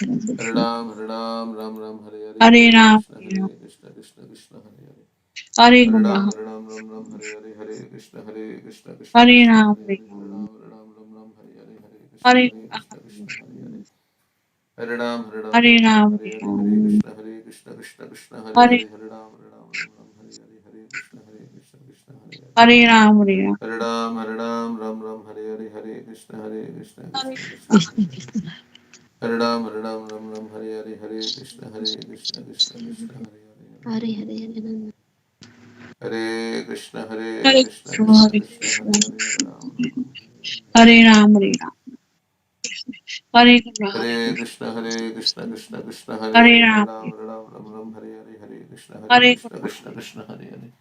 Hare Ram, Ram Ram, Hare Hare, Hare Hare Ram, Krishna, Krishna Krishna, Hare Hare. Hare Hare Guru, Ram, Ram Ram, Hare Hare, Hare Krishna, Krishna Hare Krishna, Ram, Hare Hare Hare. Hare Ram, Ram, Ram Hare Hare, Hare Krishna, Hare Krishna Hare Hare. Hare Ram, Hare Ram Ram, Hare Hare, Hare Krishna, Krishna Hare Hare Hare. Hare Ram, Ram Hare Hare, Hare Krishna, Krishna Hare Hare. Hare Ram, Hare Ram, Hare Ram, Ram Hare Hare, Hare Krishna, Krishna Hare Krishna Hare Hare. Hare Ram, Ram Hare Hare, Hare Krishna, Krishna Krishna Hare Hare. Hare Hare Hare Hare Krishna, Hare Krishna Krishna, Krishna Hare Krishna Krishna, Hare Hare.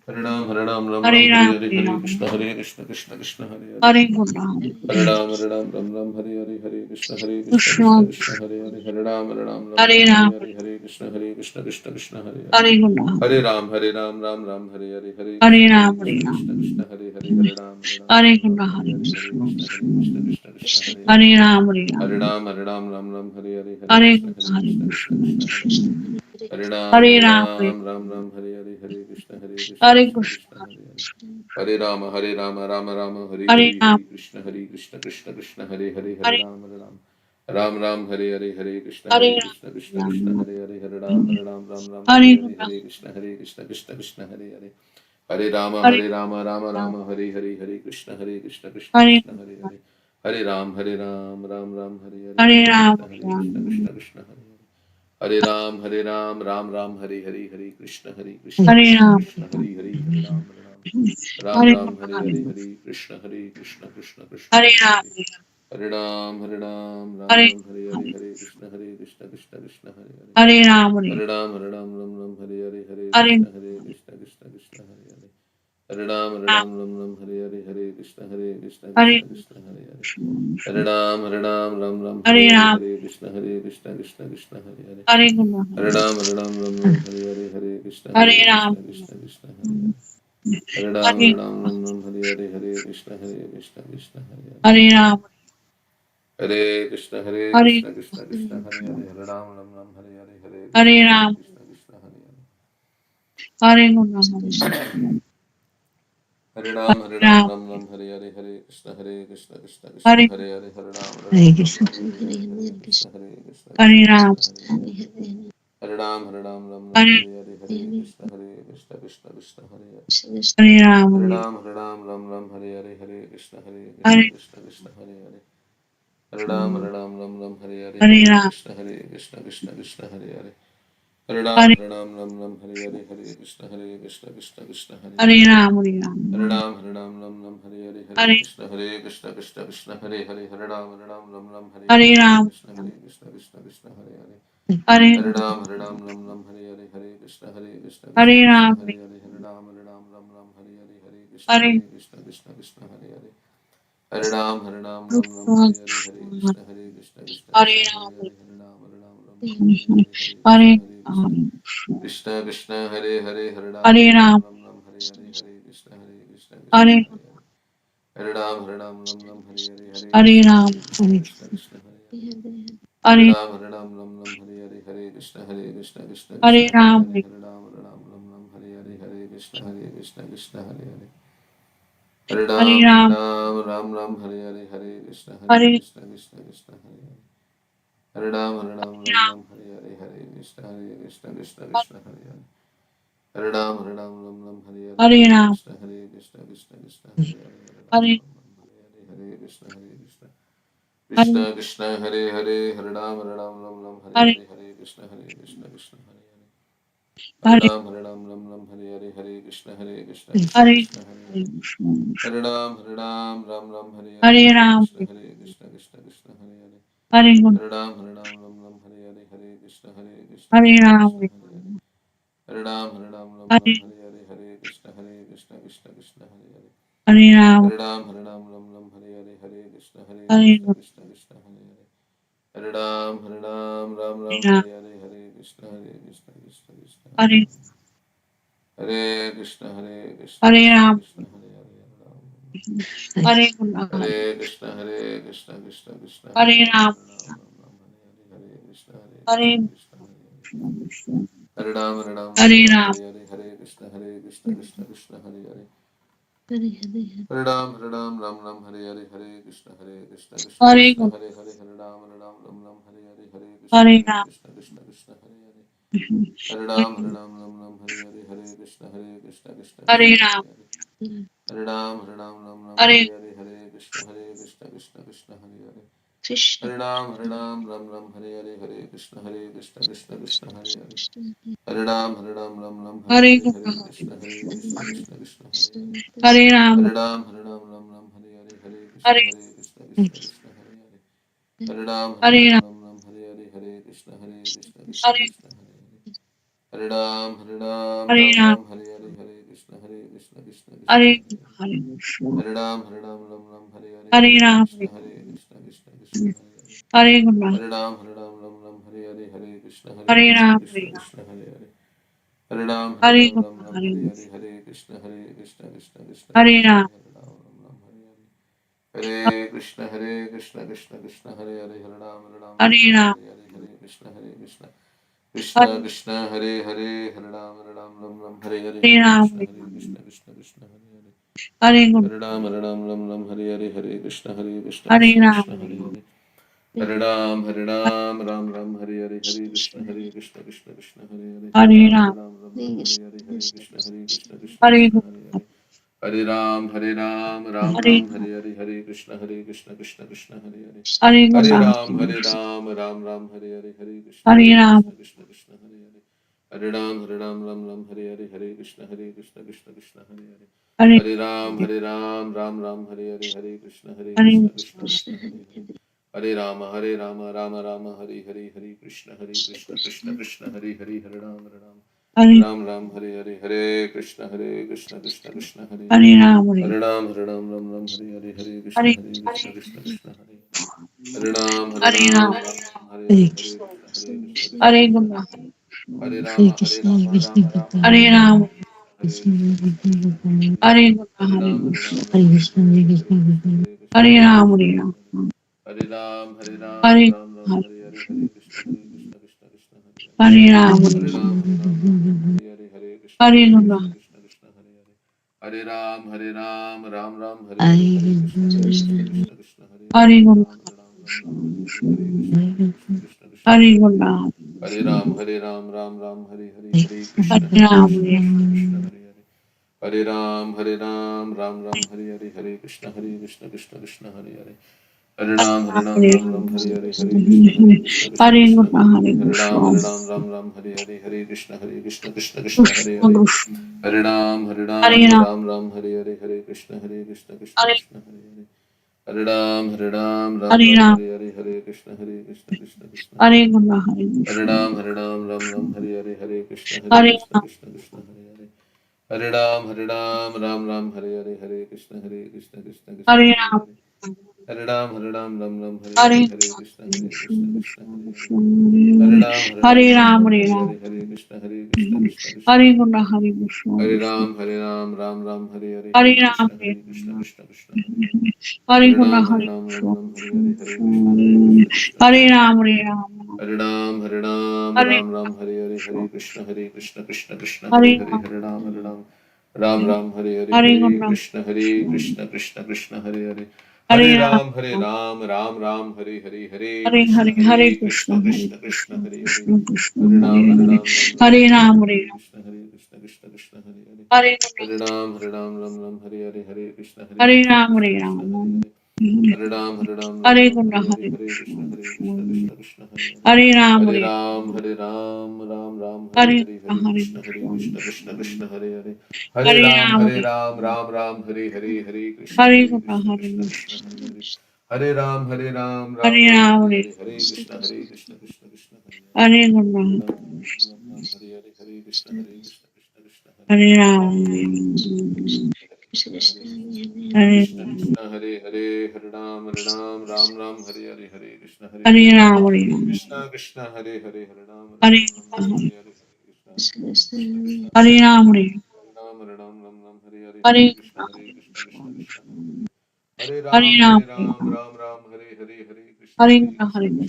Hare Ram, Hare Ram, Hare Ram, Hare Guru, Hare Krishna, Krishna Krishna Hare Hare Hare. Hare Ram, Ram, Ram Hare Hare, Hare Krishna, Hare Guru, Krishna Krishna Hare Hare. Hare Ram, Ram Hare Hare Ram, Hare, Hare Hare Ram, Krishna, Krishna Krishna Hare Hare. Hare Guru, Hare Ram, Ram Hare Hare, Hare Krishna, Krishna, Krishna Hare Hare. Hare Ram, Hare Ram Hare Ram, Hare, Hare Krishna, Krishna Hare Hare. Hare Guru, Hare Ram, Ram Hare Hare, Hare Hare Krishna, Ram, Hare Krishna Ram, Hare Hare. Hare Ram, Hare Guru, Ram Hare Hare Hare, Hare Krishna, Krishna, Krishna Hare Hare. Hare Ram, Hare Hare Ram, Ram, Ram Hare Hare, Hare Hare Krishna, Guru, Hare Krishna Hare Hare. Hare Ram, Hare Ram, Hare Ram Hare Hare, Hare Krishna, Hare Krishna Krishna, Hare Hare. Hare Rama, Rama Hare Hare Hare, Ram, Hare Krishna, Krishna Hare Hare. Hare Hare Ram, Ram Hare Hare, Hare Krishna, Hare Ram, Krishna Hare Hare. Hare Ram, Ram Hare Hare Hare, Guru, Hare Krishna, Krishna Hare Hare. Hare Rama, Hare Rama Hare Hare, Hare Krishna, Hare Krishna Hare Hare. Hare Ram, Ram Hare Hare, Hare Hare Ram, Krishna, Hare Krishna Hare Hare. Hare Ram, Ram Hare Hare, Hare Krishna, Ram, Krishna Hare Hare. Hare Hare Ram Guru, Hare Hare Hare, Hare Krishna, Krishna Hare Hare Ram, Hare. Hare Ram, Hare Ram Hare Hare, Hare Krishna, Krishna Hare Hare. Hare Ram, Hare Ram Hare Hare, Hare Hare Krishna, Krishna Hare Hare. Hare Ram Hare Hare, Hare Krishna, Hare Krishna Hare Hare. Hare Ram Hare Hare Hare, Ram, Hare Krishna, Krishna Hare Hare. Hare Guru, Hare Ram Hare Hare, Hare Krishna, Hare Ram, Krishna Hare Hare. Hare Hare Ram Hare Hare, Hare Krishna, Krishna Hare Hare. Hare Ram, Hare Krishna, Hare Krishna Hare Hare. Hare Ram Hare Hare, Hare Hare Krishna, Ram, Krishna Hare Hare. Hare Guru, Hare Hare Ram, Ram Hare Hare, Hare Krishna, Krishna Hare Hare Hare. Hare Hare Krishna Ram Hare Hare Hare, Hare Hare Krishna Krishna, Hare Ram, Krishna Hare Hare Hare. Hare Hare Ram Hare Hare Hare, Hare Hare Krishna, Krishna Hare Hare. Krishna Hare Ram, Hare Hare Ram Hare Hare, Hare Krishna, Hare Krishna Hare Hare. Hare Ram Hare Hare, Hare Hare Ram, Krishna, Krishna Hare Hare. Hare Hare Ram Hare Hare, Hare Krishna, Krishna Hare Hare Hare. Ram, Hare Hare Ram, Ram Hare Hare, Hare Hare Krishna, Krishna Hare Hare. Hare Ram Hare Hare, Hare Hare Ram, Krishna, Krishna Hare Hare. Hare Hare Ram Hare Hare, Hare Krishna, Hare Krishna Ram, Hare Hare. Hare Ram Hare Hare, Hare Krishna, Hare Krishna Hare Hare. Hare Ram Krishna, Hare Hare, Hare Krishna, Hare Krishna Hare Ram, Hare. Hare Ram Hare Hare, Hare Krishna, Hare Krishna Hare Hare. Hare Hare Ram, Ram Hare Hare, Hare Krishna, Krishna Hare Hare Hare. Hare Ram Hare Hare, Hare Hare Krishna, Ram, Krishna Hare Hare. Hare Hare Ram Hare Hare, Hare Krishna, Hare Krishna Hare Ram, Hare. Hare Ram Hare Hare, Hare Krishna, Krishna Hare Hare. Hare Hare Ram, Ram Hare Hare, Hare Krishna, Hare Krishna Hare Hare. Hare Ram Hare Hare, Hare Krishna, Krishna Hare Hare. Hare Ram Hare Hare, Hare Hare Ram, Krishna, Krishna Hare Hare. Hare Hare Ram Hare Hare, Hare Krishna, Hare Krishna Hare Hare. Hare Ram Hare Hare Hare, Hare Krishna, Krishna Hare Hare. Hare Hare Ram Hare Hare, Hare Krishna, Hare Krishna Hare Hare. Hare Ram Hare Hare, Hare Hare Ram, Krishna, Krishna Hare Hare. Hare Hare Ram Hare Hare, Hare Krishna, Hare Ram, Krishna Hare Hare. Hare Ram Hare Hare Hare, Hare Krishna, Krishna Hare Hare. Hare Ram, Hare Ram Hare Hare, Hare Krishna, Hare Krishna Hare Hare. Hare Ram Ram, Hare Hare, Hare Krishna, Krishna Hare Hare Hare. Hare Krishna, Hare Ram, Krishna Hare Hare. Hare Guru, Hare Krishna, Krishna Hare Hare Hare. Ram, Hare Ram Hare Hare. Hare Krishna Hare Hare Hare Ram Ram Hare Ram Ram Hare Hare Hare Krishna Krishna Hare Hare Hare Ram Ram Ram Hare Hare Krishna Hare Krishna Guru Hare Hare Hare Ram Ram Hare Hare Hare Ram Krishna Krishna Hare Hare Hare Ram Ram Hare Krishna Hare Krishna Ram Hare Hare Hare Ram Hare Hare Krishna Hare Hare Krishna, Ram Hare Krishna Hare Hare Hare Ram Hare Hare Guru Krishna Hare Hare Hare Ram Ram Hare Hare Krishna Hare Hare Hare Hare Ram Ram Hare Krishna Hare Krishna Hare Hare Hare Hare Ram Hare Krishna Hare Hare Hare Hare Guru Hare Ram Hare Ram Krishna Hare Hare Hare Guru Ram Hare Ram Krishna Hare Hare Hare Guru Hare Krishna Krishna Hare Hare Ram Hare Hare Krishna Krishna Hare Hare Hare Ram Hare Krishna Krishna Hare Krishna Hare Hare Hare Ram Krishna Krishna Hare Hare Hare Guru Ram Hare Hare Ram Krishna Hare Hare Hare Ram Krishna Krishna Hare Hare Ram Hare Krishna Guru Hare Hare Hare Hare Krishna Krishna Hare Hare Hare Hare Guru Ram Hare Hare Ram Krishna Hare Hare Hare Ram Hare Krishna Hare Hare Hare Hare Ram Hare Hare Krishna Hare Hare Hare Rama Hare Krishna Hare Hare Krishna Hare Hare Ram Hare Ram Hare Krishna Hare Hare Hare Ram Hare Guru Hare Hare Ram Krishna Hare Hare Guru Hare Hare Ram, Hare Ram, Ram Ram, Hare Krishna, Hare Hare Ram Krishna, Hare Krishna Ram Krishna, Hare Ram, Hare Ram, Hare Ram Ram, Hare Krishna, Krishna Krishna, Hare Hare, Hare Ram Hare Ram, Hare Ram, Ram Ram, Hare Krishna, Hare Guru Krishna Krishna, Hare Hare, Hare Ram, Ram Ram, Hare Krishna, Krishna Hare Hare, Hare Hare Guru Ram, Ram Ram, Hare Krishna, Krishna Krishna, Hare Hare Hare, Guru Hare Ram, Ram, Hare Krishna, Hare Ram Krishna Krishna, Hare Hare. Hare Ram, Ram Ram, Hare Krishna, Krishna Krishna, Hare Hare. Hare Ram, Hare Ram Ram, Hare Krishna, Krishna Hare Krishna, Guru Hare Hare Hare. Guru Hare Ram, Ram, Hare Krishna, Krishna Hare Hare. Hare Hare Ram Ram, Ram Hare Krishna, Hare Krishna Hare Hare. Hare Ram, Ram Hare Ram, Ram Hare Krishna, Krishna Hare Hare Hare. Guru Hare Hare Ram, Ram Ram, Hare Krishna, Hare Ram Krishna Hare Hare. Hare Ram, Ram Hare Krishna, Hare Hare Ram Hare. Hare Ram, Ram Ram, Hare Krishna Hare Hare. Hare Hare Ram, Ram Ram Hare Ram, Ram Hare Krishna, Hare Hare Guru Hare. Hare Guru Hare Ram, Hare Hare Ram Krishna, Hare Hare. Hare Hare Guru Ram, Hare Ram Ram, Hare Krishna, Hare Krishna Ram Hare Hare Hare. Ram Hare Ram, Hare Ram, Hare Krishna, Krishna Hare Hare Ram Hare, Ram, Hare Hare Guru Krishna, Hare Hare. Hare Ram Hare Ram, Hare Hare Krishna, Hare Hare Krishna Krishna Hare Hare. Krishna Hare Hare Hare Hare Ram Hare Ram Krishna, Hare Hare. Hare Guru Hare Ram, Hare Krishna, Hare Ram Hare Krishna Hare Ram Hare. Hare Ram, Hare Guru Hare Hare Krishna, Hare Hare. Hare Ram Hare Hare Ram, Ram, Hare Krishna, Krishna Hare Hare. Hare Hare Ram, Ram Hare Ram, Hare Hare Guru Krishna, Hare Krishna Hare Hare. Hare Ram, Hare Ram Hare Hare Krishna, Hare Hare. Hare Hare Guru Ram, Ram, Hare Krishna, Krishna Hare Hare Hare. Ram Hare Krishna Hare Hare, Hare Ram, Hare Ram Hare Krishna Hare Hare, Hare Hare Hare Krishna, Krishna Hare Hare Ram Hare. Hare Ram, Hare Krishna Hare Hare. Hare Hare Ram, Ram Ram, Hare Hare, Krishna Hare Hare Hare Krishna, Krishna Hare Hare.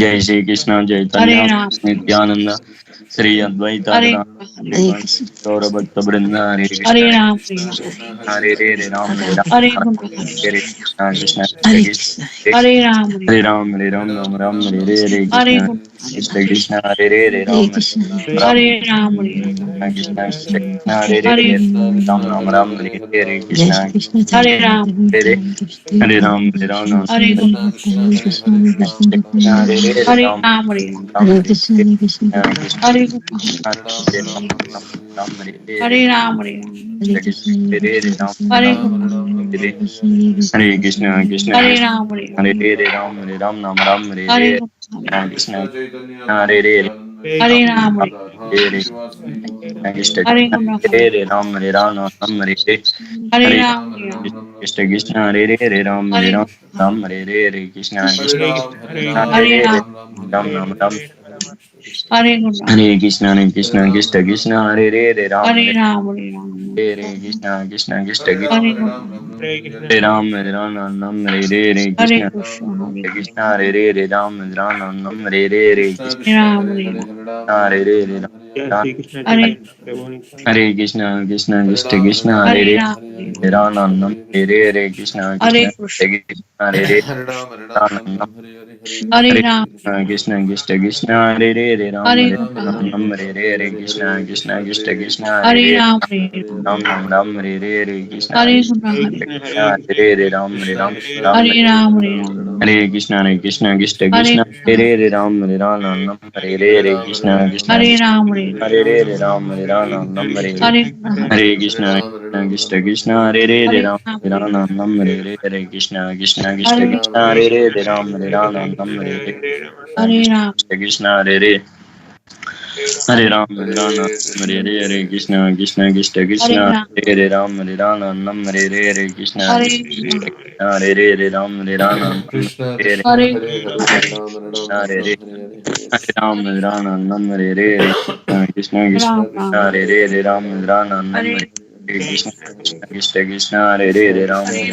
जय श्री कृष्ण हरे चैतन्य राम नित्यानंद श्री अद्वैता हरे गदाधर गौर भक्त वृंद हरे हरे कृष्ण राम हरे रे राम हरे राम हरे कृष्ण हरे कृष्ण कृष्ण कृष्ण कृष्ण हरे हरे राम राम राम हरे रे हरे हरे कृष्ण कृष्ण कृष्ण हरे रे हरे राम हरे राम हरे राम कृष्ण कृष्ण कृष्ण हरे रे हरे हरे राम राम राम हरे रे हरे कृष्ण कृष्ण हरे राम हरे रे हरे राम राम हरे कृष्ण हरे रे हरे हरे राम राम राम हरे कृष्ण कृष्ण हरे हरे राम राम हरे रे हरे हरे राम कृष्ण कृष्ण हरे रे राम हरे राम हरे रे हरे कृष्ण कृष्ण हरे कृष्ण राम हरे रे राम राम हरे हरे रे कृष्ण हरे रे हरे राम हरे रे कृष्ण हरे राम हरे राम हरे रे हरे हरे राम कृष्ण कृष्ण हरे राम हरे राम हरे रे हरे कृष्ण कृष्ण हरे हरे रे राम राम राम हरे हरे कृष्ण कृष्ण कृष्ण हरे रे राम हरे हरे राम रे कृष्ण कृष्ण हरे हरे राम हरे रे हरे कृष्ण कृष्ण हरे कृष्ण हरे राम हरे रे कृष्ण राम हरे रे राम हरे हरे कृष्ण कृष्ण कृष्ण हरे हरे रे राम राम हरे रे कृष्ण हरे कृष्ण कृष्ण कृष्ण हरे रे राम हरे हरे राम कृष्ण कृष्ण हरे रे हरे राम हरे रे हरे कृष्ण कृष्ण हरे हरे रे राम राम हरे रे हरे कृष्ण हरे कृष्ण हरे रे राम राम हरे राम हरे कृष्ण कृष्ण हरे कृष्ण हरे राम हरे रे हरे कृष्ण हरे राम हरे रे राम हरे रे हरे हरे कृष्ण कृष्ण हरे रे राम हरे रे हरे कृष्ण हरे कृष्ण हरे रे राम हरे रे हरे राम कृष्ण हरे रे हरे राम हरे रे हरे कृष्ण कृष्ण हरे राम हरे रे राम हरे रे हरे कृष्ण हरे हरे रे हरे राम Krishna हरे रे Krishna हरे Hare Hare Hare Ram Hare Ram Ram हरे Ram रे Hare Hare Hare हरे Krishna राम हरे रे हरे कृष्ण राम Krishna कृष्ण Krishna राम हरे Hare रे Hare हरे Hare Ram Ram Hare Hare Hare Krishna Krishna Hare Krishna हरे रे Krishna हरे Ram Krishna Hare Hare Hare हरे Ram रे Hare Ram Ram Ram हरे Hare Hare Krishna Krishna हरे Krishna Krishna हरे रे राम हरे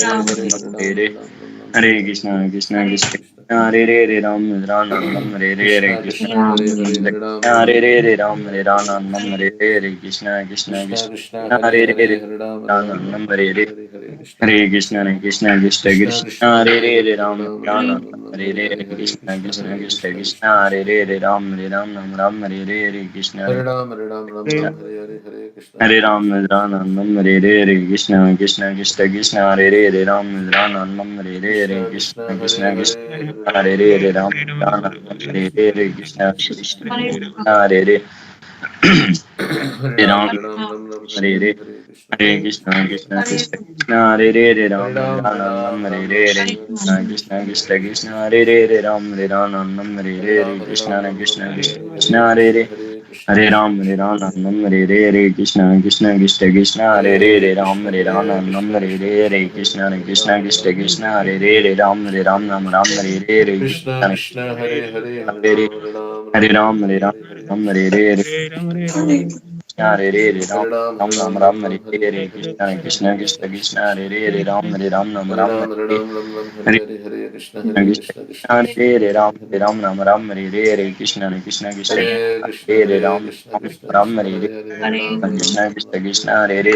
रे हरे Krishna Krishna Krishna Ram Hare Hare Krishna Hare Ram Ram हरे Ram रे Hare Ram Hare Hare रे हरे Krishna Krishna Krishna Krishna Hare हरे रे Hare Hare Ram Hare Ram Ram हरे रे Hare Hare Krishna हरे Krishna Krishna Krishna Krishna हरे Hare रे Hare Hare Ram Ram Hare Ram Ram Ram हरे Hare रे Hare हरे Hare Krishna Hare Krishna Krishna Krishna Krishna हरे रे राम हरे रे हरे Krishna Hare Ram Ram Ram Hare Hare Hare Krishna हरे Hare Krishna Krishna हरे रे हरे कृष्ण हरे राम हरे रे हरे Krishna Krishna Krishna Krishna Hare Hare Hare हरे Ram रे Hare हरे Ram Ram Ram Ram Ram Hare हरे रे Hare हरे Krishna Krishna Krishna हरे रे Hare हरे Ram Ram Hare Ram Ram Ram Hare हरे रे Hare Hare Krishna हरे Hare Krishna Krishna Krishna हरे रे हरे Hare Ram Ram Hare Ram हरे Ram रे Ram हरे Hare Hare Krishna हरे रे हरे राम हरे Hare रे हरे Ram Hare Krishna Ram Ram Ram Hare Hare Krishna Hare हरे रे Krishna Hare Krishna हरे Krishna Ram Krishna हरे रे हरे कृष्ण हरे रे हरे Ram Hare Krishna हरे रे Krishna हरे Krishna Hare Krishna Hare Ram Hare Ram Ram Krishna Ram हरे Hare रे Hare हरे राम हरे रे हरे Krishna Krishna Krishna Hare Hare Hare हरे रे Ram Hare Ram हरे Ram Ram Hare Hare Hare Ram Krishna हरे रे हरे हरे रे हरे Hare Ram Hare Ram Ram हरे Ram Hare रे Hare हरे Hare Krishna Hare Krishna Krishna Krishna हरे Krishna रे हरे Hare Ram Ram Hare हरे Ram Ram Ram Hare हरे Hare Hare Krishna Hare Krishna Krishna Krishna Krishna हरे Hare Hare Ram हरे रे हरे कृष्ण कृष्ण हरे Hare Ram Krishna Krishna Ram Krishna हरे रे Hare Hare Hare Ram Hare Ram Krishna Ram Ram Hare Krishna Hare हरे Hare रे Krishna Hare हरे Krishna Krishna Ram Krishna हरे Krishna Hare Ram Hare Ram Ram Ram हरे Hare रे Hare Hare Krishna Hare Krishna Krishna हरे रे हरे Ram Hare हरे Ram रे Hare हरे Ram Ram Ram Hare Krishna Hare Krishna Hare हरे रे Krishna Hare Krishna Krishna Krishna हरे राम हरे रे हरे कृष्ण कृष्ण हरे रे हरे Krishna Ram Krishna हरे Hare Hare रे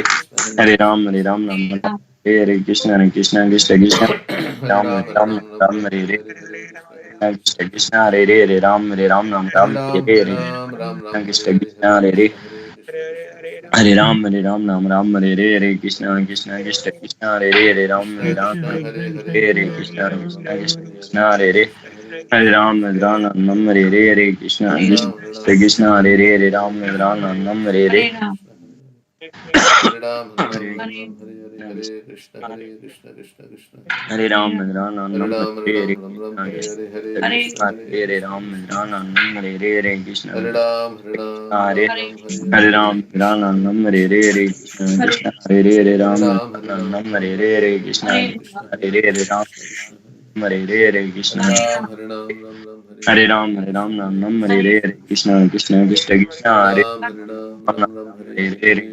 हरे Hare Ram Krishna Ram Ram Ram Krishna Hare Krishna Hare हरे Hare रे Krishna Hare हरे Krishna Krishna Ram Krishna हरे रे हरे Krishna Hare Ram Hare Ram Ram Krishna Ram हरे Hare रे हरे Hare Hare Krishna Hare हरे Krishna रे Hare Krishna Hare Ram Hare Ram Ram Ram Hare Hare Hare Krishna Hare Krishna Krishna Krishna हरे Ram Hare Ram Hare हरे रे Ram Ram Ram Hare Hare Hare Krishna Krishna Hare हरे Krishna Ram Krishna Krishna हरे रे हरे Krishna Hare Ram हरे Ram Ram Hare Hare हरे Hare Ram Krishna Hare हरे Krishna रे हरे Krishna Krishna Krishna Krishna हरे रे हरे Hare Ram Ram Hare Ram Ram हरे Ram रे Hare हरे Hare Krishna Hare Krishna हरे Hare रे हरे Krishna Ram Krishna Krishna Hare हरे रे हरे Krishna Hare Ram Hare Ram Ram Ram Hare हरे Hare Ram Hare Krishna Hare हरे Krishna रे हरे Krishna Krishna Krishna Krishna Krishna Krishna Hare हरे Ram Hare Ram Ram Ram Hare हरे Hare रे हरे Hare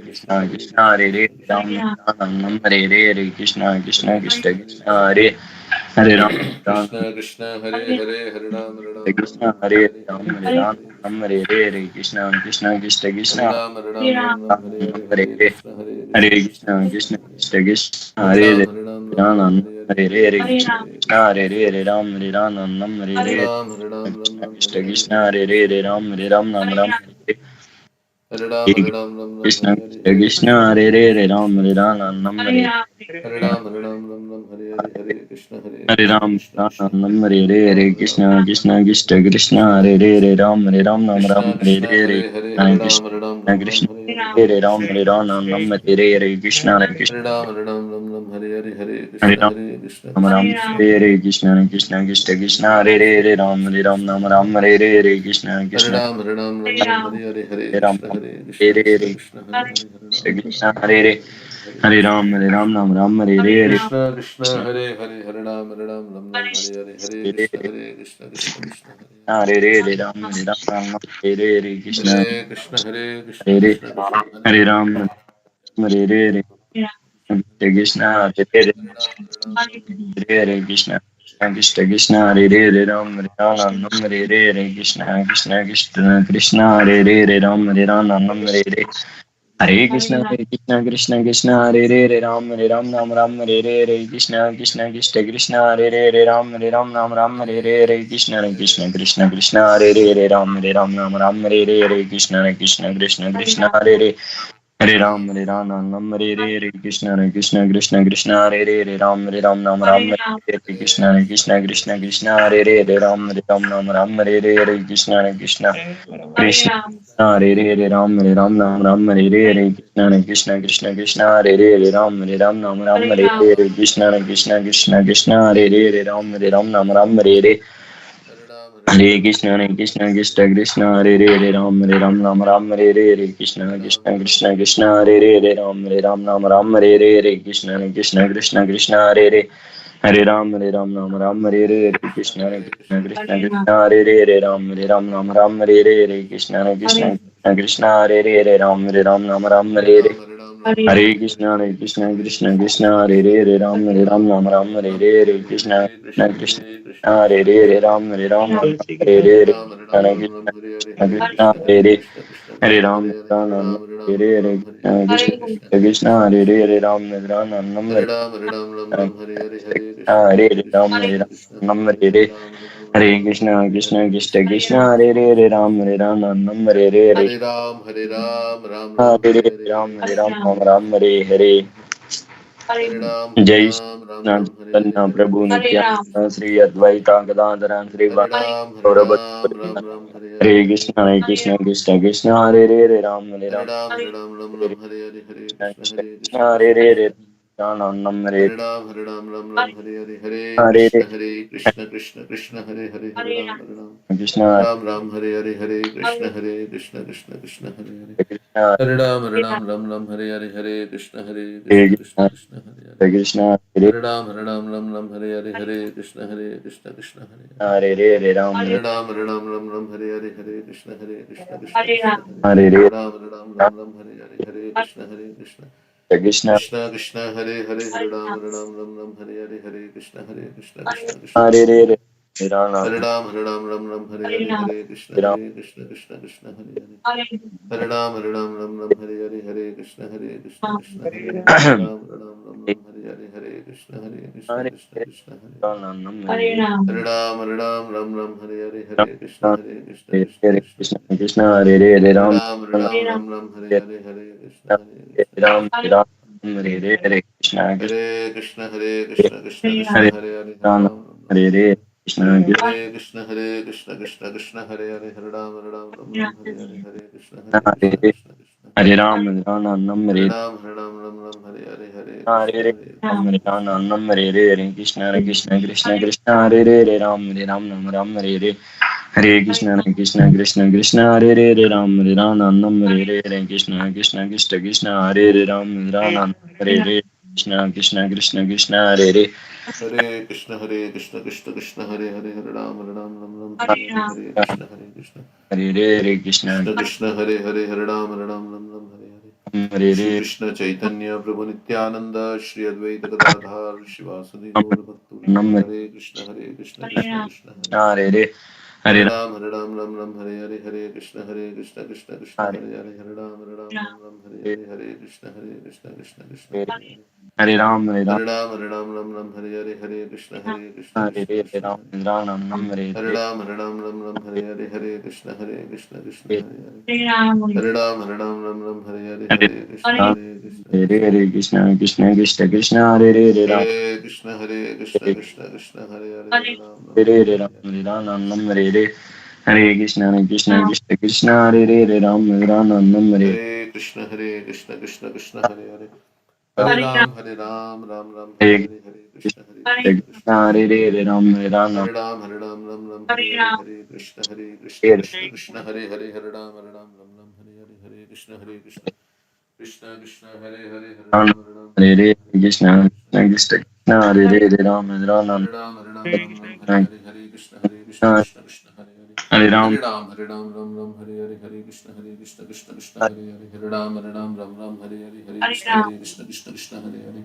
Krishna Krishna Hare Krishna Krishna हरे रे Krishna Ram Krishna हरे रे हरे Krishna Krishna Hare Krishna Krishna Hare Krishna Krishna Hare Hare Ram Krishna Krishna Hare Hare Hare Ram Hare Ram Ram Krishna Ram हरे Hare Hare Hare Ram Krishna Hare Ram Hare Hare Hare Krishna Krishna Krishna Krishna Hare Ram Ram Hare Hare Hare Hare Hare Krishna Hare Hare Krishna Krishna Krishna Krishna Krishna Hare Krishna Krishna Hare Hare Ram Hare Ram Hare Hare Hare Hare Hare Krishna Hare Krishna Hare Krishna Hare Krishna Ram Hare Ram Nam Hare Hare Hare Ram Krishna Hare Krishna Hare Krishna Hare Hare Krishna Hare Hare Ram Hare Krishna Ram Nam Krishna Ram Krishna Hare Hare Hare Ram Krishna Hare Hare Krishna Hare Krishna Krishna Hare Hare Hare Ram Krishna Hare Krishna Ram Hare Nam Hare Hare Ram Hare Hare Hare Krishna Hare Hare Krishna Ram Krishna Ram Krishna Nam Hare Hare Hare Krishna Krishna Krishna Krishna Krishna Hare Hare Hare Hare Ram Nam Ram Krishna Hare Krishna Hare Hare Hare Hare Hare Krishna Ram Krishna Ram Hare Hare Hare Hare Ram Krishna Hare Krishna Ram Krishna Nam Krishna Hare Hare Krishna Krishna Ram Hare Hare Hare Hare Krishna Ram Hare Krishna Ram Krishna Ram Krishna Hare Hare Krishna Krishna Krishna Krishna Hare Hare Ram Hare Ram Nam Ram Hare Hare Krishna Krishna Hare Ram Hare Hare Hare Hare Ram Krishna Hare Krishna Hare Krishna Hare Krishna Hare Hare Krishna Krishna Hare Hare Hare Hare Krishna Ram Hare Hare Ram Krishna Nam Ram Hare Hare Krishna Krishna Krishna Hare Hare Hare Ram Ram Hare Hare Hare Hare Krishna Hare Hare Krishna Krishna Krishna Hare Hare Hare Ram Hare Ram Nam Hare Hare Krishna Hare Krishna Hare Krishna Hare Krishna Krishna Hare Hare Hare Ram Hare Hare Krishna Hare Hare Krishna Krishna Krishna Hare Hare Ram Hare Ram Nam Hare Hare Krishna Krishna Krishna Krishna Hare Hare Ram Hare Ram Nam Hare Hare Hare Krishna Krishna Krishna Hare Hare Hare Ram Ram Hare Hare Krishna Krishna Krishna Krishna Hare Hare Ram Ram Hare Hare Krishna Krishna Krishna Krishna Hare Hare Ram Hare Hare Krishna Krishna Krishna Krishna Hare Hare Hare Ram Nam Hare Hare Krishna Krishna Krishna Krishna Hare Hare Ram Nam Hare Hare Krishna Krishna Krishna Krishna Hare Hare Ram Nam Hare Hare Krishna Krishna Krishna Hare Ram Nam Hare Hare Krishna Krishna Krishna Krishna Hare Hare Ram Nam Hare Hare Krishna Krishna Krishna Krishna Hare Hare Ram Nam Hare Hare Hare Krishna Krishna Krishna Hare Hare Ram Hare Hare Krishna Krishna Krishna Krishna Hare Hare Ram Hare Hare Krishna Krishna Krishna Krishna Hare Hare Ram Hare Hare Krishna Krishna Krishna Krishna Hare Hare Ram Hare Hare Krishna Krishna Krishna Krishna Hare Hare Ram Hare Hare Hare Krishna Krishna Krishna Hare Hare Ram Hare Hare Krishna Krishna Krishna Hare Hare Ram Hare Hare Krishna Krishna Krishna Hare Hare Hare Ram Hare Hare Krishna Krishna Krishna Hare Hare Ram Hare Hare Hare Ram Hare Hare Hare Krishna Krishna Krishna Hare Hare Ram Hare Hare Hare Ram, Ram Ram, Hare Hare Hare, Ram Hare Hare Hare, Ram Ram Hare Hare Hare जय Ram, Ram Shri Ram, Hare Hare, Chaitanya Hare Prabhu Krishna, Hare Nityanand Krishna, Shri Advaita Gadadhar Shri Hare Gaurav Ram, Ram Ram, Hare Hare, Hare Hare Krishna Krishna, Krishna Krishna Hare Hare Hare Hare Ram Ram, Hare Ram, Ram Hare Ram, Hare Hare, Hare Krishna Krishna, Hare Krishna Krishna, Hare Krishna Hare Hare Krishna, Ram Hare Hare Ram, Ram Ram, Hare Hare, Hare Hare Hare Krishna, Hare Krishna, Krishna Krishna, Hare Hare, Hare Ram, Hare Ram, Krishna Ram Ram, Hare Hare, Hare Krishna, Hare Krishna, Krishna Krishna, Hare Hare. Krishna Hare Ram, Ram Ram, Hare Hare, Hare Krishna, Hare Hare Krishna, Krishna Krishna, Hare Hare. Krishna Hare Hare Ram, Ram Ram, Hare Hare, Hare Krishna, Hare Krishna, Krishna Hare Hare. Hare Hare Ram Hare Ram, Ram Ram, Hare Hare, Hare Krishna, Hare Krishna, Krishna Krishna, Hare Hare Hare. Hare Hare Ram, Ram Ram, Hare Hare, Hare Krishna, Hare Krishna, Krishna Krishna Krishna, Hare Hare, Hare Ram, Ram Ram, Hare Hare, Hare Krishna, Hare Krishna, Krishna Krishna, Hare Hare Hare. Hare Ram Hare Ram, Ram Ram, Hare Hare, Hare Krishna, Ram Hare Krishna, Krishna Krishna, Hare Hare. Hare Ram, Ram Ram, Hare Hare, Hare Krishna, Hare Krishna, Krishna Hare Hare. Ram Ram, Hare Hare, Hare Krishna, Hare Krishna, Hare Krishna Krishna, Hare Hare. Ram Hare Ram Ram, Hare Hare, Ram Hare Krishna, Hare Krishna, Hare Krishna Hare Krishna, Krishna Hare Hare. Krishna Hare Hare Ram Ram Ram, Hare Hare, Hare Krishna, Hare Krishna, Ram Krishna Ram Krishna, Hare Hare Hare. Hare Krishna Krishna Hare Krishna, Hare Krishna, Krishna Krishna, Hare Hare Hare, Hare Ram Ram, Ram Hare Ram, Hare Hare Hare. Krishna Krishna Hare Krishna, Hare Krishna, Krishna Krishna, Hare Hare, Hare Ram, Ram Ram, Hare Hare, Hare Krishna, Hare Hare Krishna, Hare Krishna Krishna, Hare Hare Hare. Ram Ram Hare Hare Ram, Ram Ram, Hare Hare, Hare Hare Krishna, Hare Hare Ram Krishna, Krishna Ram Krishna. Hare Hare Hare Krishna Krishna Krishna Hare Ram Ram Hare Krishna Krishna Hare Ram Hare Krishna Krishna Krishna Hare Ram Hare Krishna Krishna Krishna Hare Hare Hare Krishna, Hare Krishna, Krishna Krishna, Hare Hare, Hare Ram, Ram Ram, Hare Hare, Hare Krishna, Hare Krishna. Hare Krishna Krishna Krishna, Hare Hare, Hare Ram Ram, Hare Hare. Shri Hare Krishna Chaitanya Prabhu Nityananda Shri Advaita Gadadhar Shivasadi Gaur Bhaktavrinda Ram Hare Krishna Krishna Krishna Krishna Hare Hare. Hare Hare Ram, Hare Ram, Ram Ram, Hare Hare, Hare Krishna, Krishna Krishna, Hare Hare Hare, Hare Ram, Ram Ram, Hare Hare, Hare Krishna, Krishna Krishna, Hare Hare Hare. Hare Ram, Hare Ram, Hare Ram, Ram Ram, Hare Hare, Hare Krishna, Krishna Hare Krishna, Hare Ram, Hare. Ram Nam Hare Hare Hare Ram, Ram Ram, Hare Hare, Hare Krishna, Krishna Hare Hare Hare. Hare Ram, Ram Ram, Hare Hare, Hare Hare Krishna, Ram, Krishna Hare Krishna. Hare Krishna Krishna Krishna Krishna Hare Hare Ram, Hare Krishna, Krishna Hare Krishna, Hare Hare, Hare Ram, Hare Ram Hare Hare Ram, Hare. Hare Ram Nam Hare Hare Hare Krishna Krishna Krishna Krishna Hare Hare Ram, Hare Ram Nam Hare Hare Krishna, Krishna Krishna, Hare Hare. Hare Ram, Ram Ram, Hare Hare Hare, Hare Krishna, Krishna Krishna Hare Krishna. Hare Ram, Hare Ram Nam Hare Ram, Ram Hare Hare, Hare Krishna, Hare Krishna, Hare Hare, Hare Ram, Ram Hare Hare, Hare Krishna, Krishna, Krishna Krishna, Hare Hare, Hare Ram, Ram, Hare Hare Hare Hare, Hare Krishna Krishna, Krishna Krishna Krishna Hare Hare Ram, Hare Ram Nam Hare Ram, Ram Hare Hare, Hare Krishna, Hare Krishna Krishna, Hare Hare. Hare Ram, Hare Ram, Ram Hare Hare, Hare Krishna, Krishna Krishna, Hare Hare. Hare Ram, Ram Hare Hare, Hare Krishna, Krishna Krishna, Hare Hare.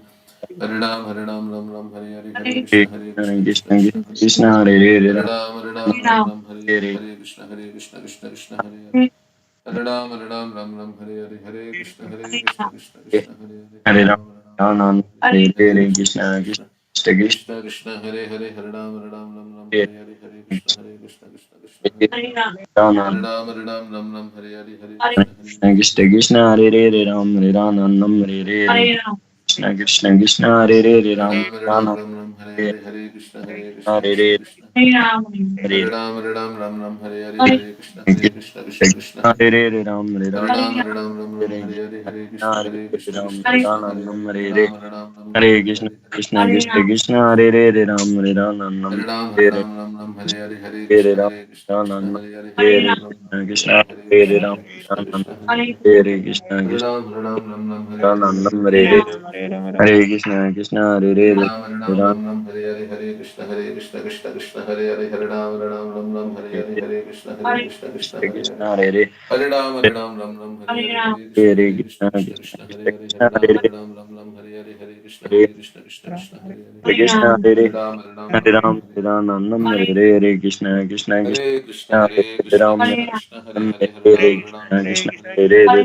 Hare Ram, Ram Hare Hare, Hare Hare Krishna, Krishna Krishna Krishna Krishna, Hare Hare. Krishna Hare Hare Hare Ram, Ram, Hare Hare, Hare Hare Krishna, Krishna Krishna, Hare Hare. Hare Ram, Hare Hare, Hare Krishna, Krishna Krishna, Hare Hare. Hare Hare Ram, Ram Ram, Hare Hare Hare, Hare Hare Krishna, Krishna Krishna Krishna Krishna Krishna Krishna, Hare Hare. Hare Ram, Hare Hare Hare, Hare Krishna, Krishna Krishna, Hare Hare. Ram, Hare Ram Ram, Hare Hare, Hare Krishna, Krishna Krishna Krishna Krishna, Hare Hare Hare Hare. Ram, Hare Ram Nam Hare Hare Krishna Krishna Krishna Hare Hare Hare Ram, Ram Ram, Hare Hare Hare, Hare Krishna, Hare Krishna Hare Krishna. Hare Hare Ram, Hare Hare, Hare Krishna, Krishna Krishna, Hare Hare. Hare Ram, Hare Hare Ram Ram, Hare Hare Hare, Hare Krishna Krishna, Hare Ram, Krishna Hare Krishna, Ram Hare Nam Hare. Hare Hare Hare Ram, Hare Hare Krishna Hare, Hare Krishna Krishna Krishna, Krishna Hare Hare Ram, Hare Ram Nam Hare Hare Hare Ram, Hare Hare, Hare Hare Krishna, Ram, Krishna, Nam Hare Hare. Hare Hare Hare Ram, Krishna Hare Krishna Hare, Hare Hare Krishna, Ram, Nam Krishna, Hare Hare. Hare Krishna Hare Krishna Ram, Hare Hare, Hare Nam Hare Krishna, Hare Krishna. Hare Krishna Krishna Hare Hare Hare Ram, Hare Hare, Hare Krishna, Krishna Krishna, Hare Hare. Hare Ram, Hare Hare, Hare Krishna, Krishna Krishna Hare Krishna Hare. Hare Hare Hare Ram, Hare Hare, Hare Krishna, Hare Krishna Krishna Krishna Krishna Krishna, Hare Krishna Hare. Krishna Hare Hare Hare Ram, Hare Hare, Hare Krishna, Hare Krishna Krishna Krishna, Hare Hare. Krishna Hare Hare Hare Ram, Ram Hare Hare Hare. Ram Nam Hare Hare Hare Krishna Krishna Krishna Hare Hare Krishna, Ram Krishna Krishna, Hare Nam Hare. Hare Hare Hare Krishna Ram, Krishna Hare Hare Hare, Hare Hare Ram Krishna, Ram Krishna Nam Krishna, Hare Hare Hare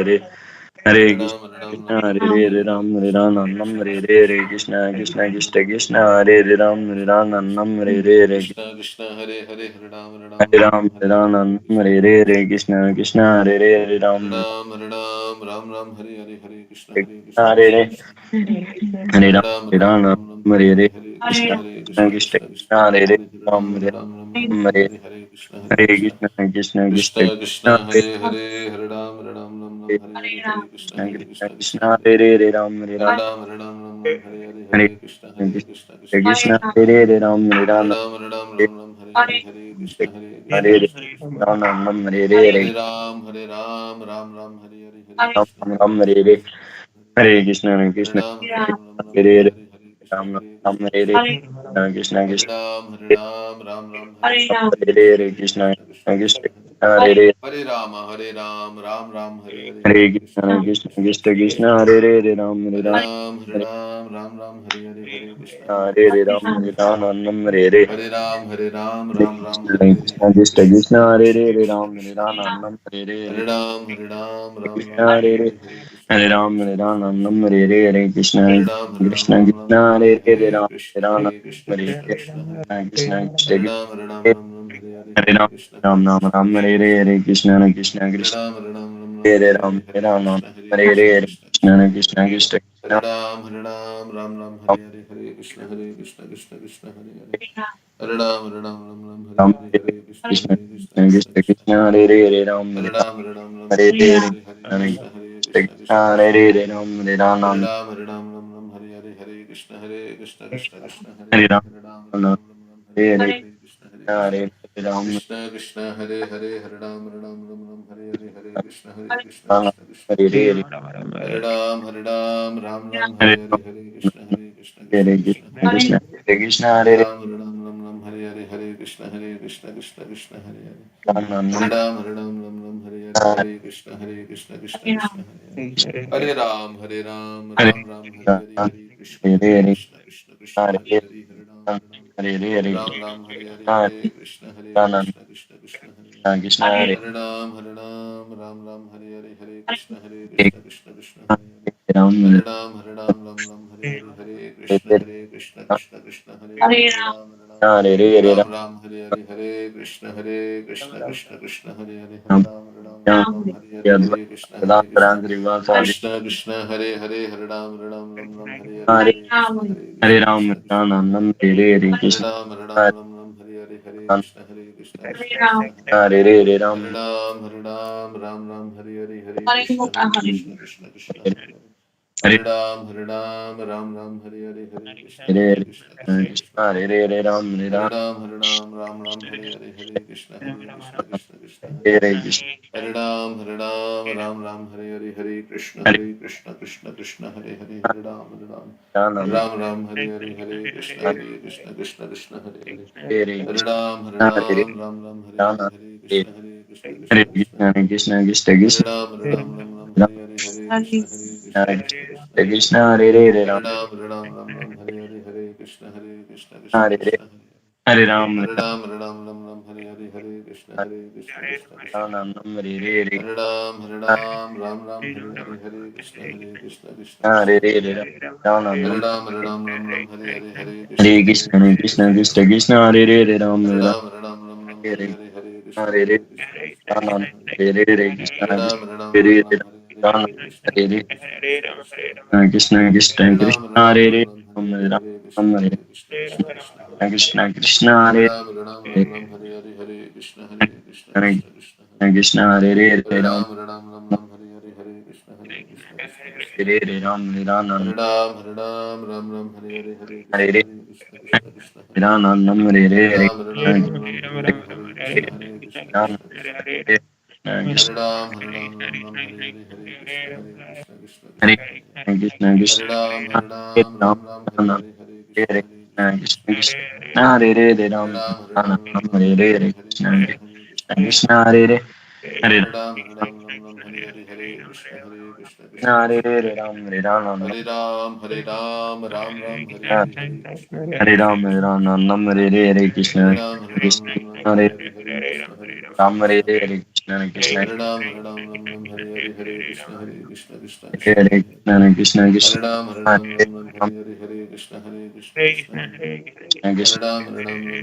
Hare. Hare Hare Krishna Krishna Ram, Hare Hare Hare Hare, Hare Ram Hare Krishna, Ram Krishna Nam Hare Krishna Hare Hare Krishna, Hare Krishna Hare. Krishna Krishna Krishna Hare Hare Ram Hare Ram Nam Hare Hare Hare Krishna Krishna, Hare Hare, Hare Hare Ram Ram, Hare Hare Ram Hare, Hare Nam Krishna, Hare Hare Hare Krishna Krishna Hare Hare Hare Hare Ram Ram, Ram Ram, Hare Hare, Hare Krishna, Krishna Krishna Hare Krishna, Hare Hare. Hare Hare Ram Hare Ram Nam Hare Hare Hare Hare Krishna Krishna, Krishna Krishna Krishna Krishna Hare Hare Hare Hare. Hare Ram Hare Ram, Hare Hare Hare, Krishna, Hare Krishna. Krishna Krishna Krishna Krishna Krishna Krishna, Hare Hare Hare, Hare Ram Hare Hare, Hare Krishna, Krishna Krishna Krishna Krishna Hare Hare Hare. Hare Ram Hare Hare Ram Ram, Hare Hare, Hare Hare Krishna, Krishna Krishna Krishna Hare Hare. Hare Hare Ram Hare Hare Ram Ram, Hare Hare, Hare Krishna, Hare Hare Krishna Krishna. Ram Nam Hare Hare Hare Ram, Ram Hare Hare, Hare Ram Krishna, Ram Hare Krishna Hare Krishna, Hare Hare. Hare Krishna Hare Krishna Ram, Hare Hare Hare Hare, Hare Krishna, Ram Ram Krishna Hare Hare Krishna. Krishna Hare Krishna Ram, Hare Hare, Ram Hare Hare Krishna, Hare Krishna Krishna Krishna Krishna, Hare Hare. Hare Hare Hare Ram, Hare Hare, Hare Hare Krishna, Krishna Krishna Krishna Krishna Krishna, Hare Krishna Hare. Hare Hare Ram Hare Hare Ram Ram, Hare Hare Hare, Hare Krishna, Hare Hare Krishna Ram Krishna. Hare Ram Nam Hare Hare Hare Ram, Krishna Hare Hare, Krishna Hare Krishna Krishna, Krishna Hare Krishna Hare Krishna, Ram Hare Krishna Ram Krishna. Nam Hare Hare Hare Ram, Krishna Hare Hare Hare, Hare Krishna, Hare Ram Hare Krishna Ram Krishna, Nam Krishna. Hare Hare Hare Krishna Hare Ram, Krishna Krishna Hare Hare Hare, Hare Hare Ram Krishna, Hare Ram Krishna Hare Krishna, Hare Krishna Hare. Krishna Hare Krishna Ram, Hare Hare Hare, Hare Hare Ram Krishna, Ram Ram Krishna Ram Krishna, Hare Hare Krishna. Hare Krishna Krishna Hare Krishna Ram, Hare Hare Ram Hare, Hare Hare Ram Ram Krishna, Hare Krishna Hare Krishna, Krishna Krishna Hare. Krishna Krishna Hare Krishna Ram, Ram Hare Hare, Hare Krishna, Krishna Hare Hare. Hare Ram, Hare Ram Hare, Hare Hare Krishna, Krishna Krishna Krishna Krishna, Krishna Krishna Krishna Hare. Hare Hare Ram Hare Hare Ram, Hare Hare Hare Hare, Hare Krishna, Krishna Krishna Krishna Krishna, Hare Hare. Hare Ram Hare Ram Hare Ram Ram, Hare Hare, Hare Krishna, Krishna Hare Hare Hare. Ram Hare Ram, Ram Hare Hare Hare, Hare Hare Krishna, Krishna. Hare Ram Krishna Krishna, Hare Hare, Hare Ram, Hare Hare, Hare Krishna, Krishna Ram Krishna, Krishna. Hare Hare Hare Ram, Hare Hare Hare, Hare Krishna, Hare Krishna. Krishna Krishna Hare Hare Ram, Hare Hare, Hare Krishna, Krishna, Hare Hare. Ram Ram Hare Ram, Hare Hare, Hare Krishna, Krishna, Hare Hare. Hare Ram, Hare Ram, Hare Hare, Hare Krishna, Hare Krishna, Krishna, Hare Hare Hare, Hare Ram, Hare Hare Ram Ram Hare Hare Hare Krishna Rama Krishna Krishna Hare Hare Krishna Hare Hare Ram Ram Ram Hare Hare Hare Krishna Krishna Krishna Hare Hare Ram Hare Ram Ram Hare Hare Hare Krishna Hare Krishna Krishna Hare Hare Hare Hare Ram Ram Hare Hare Hare Krishna Krishna Krishna Hare Hare Ram Ram Hare Hare Hare Krishna Krishna Hare Krishna Krishna Hare Hare Hare Ram Hare Hare Hare Hare Krishna Hare Krishna Ram Krishna Rama Hare Nam Hare Hare Hare Hare Krishna Ram Hare Hare Hare Krishna Krishna Hare Hare Hare Hare Ram Hare Ram Hare Hare Hare Krishna Krishna Hare Hare Hare Ram Hare Hare Hare Krishna Hare Krishna Hare Hare Hare Ram Hare Ram Ram Hare Hare Hare Krishna Krishna Hare Hare Hare Krishna Ram Hare Hare Hare Hare Krishna Hare Hare Ram Ram Hare Hare Hare Krishna Hare Hare Hare Hare Krishna Hare Ram Hare Ram Hare Hare Hare Hare Krishna Krishna Hare Hare Hare Krishna Krishna Krishna Ram Ram Hare Hare Hare Krishna Hare Krishna Hare Krishna Hare Hare Hare Ram Ram Hare Hare Hare Krishna Hare Krishna Hare Hare Ram Ram Hare Hare Hare Krishna Ram Krishna Nam Hare Hare Hare Hare Ram Hare Hare Hare Hare Krishna Hare Ram Nam Hare Ram Hare Hare Hare Hare Krishna Hare Krishna Krishna Krishna Hare Hare Ram Ram Ram Hare Hare Hare Hare Hare Hare Ram Nam Hare Hare Hare Krishna Ram Hare Hare Hare Ram Hare Hare Hare Krishna Krishna Hare Krishna Hare Hare Ram Ram Hare Krishna Krishna Hare Hare Hare Hare Krishna Hare Krishna Hare Krishna Hare Hare Ram Ram Hare Hare Krishna Krishna Hare Hare Ram Ram Ram Hare Hare Hare Hare Krishna Hare Ram Nam Hare Hare Ram Hare Hare Krishna Ram Krishna Krishna Ram Hare Hare Hare Krishna Krishna Krishna Hare Ram Ram Hare Krishna Krishna Hare Hare Ram Ram Hare Hare Krishna Krishna Krishna Hare Hare Hare Ram Hare Hare Hare Krishna Hare Krishna Hare Ram Hare Ram Hare Ram Hare Hare Hare Krishna Hare Ram Nam Hare Hare Krishna Krishna Hare Krishna Ram Hare Hare Krishna Krishna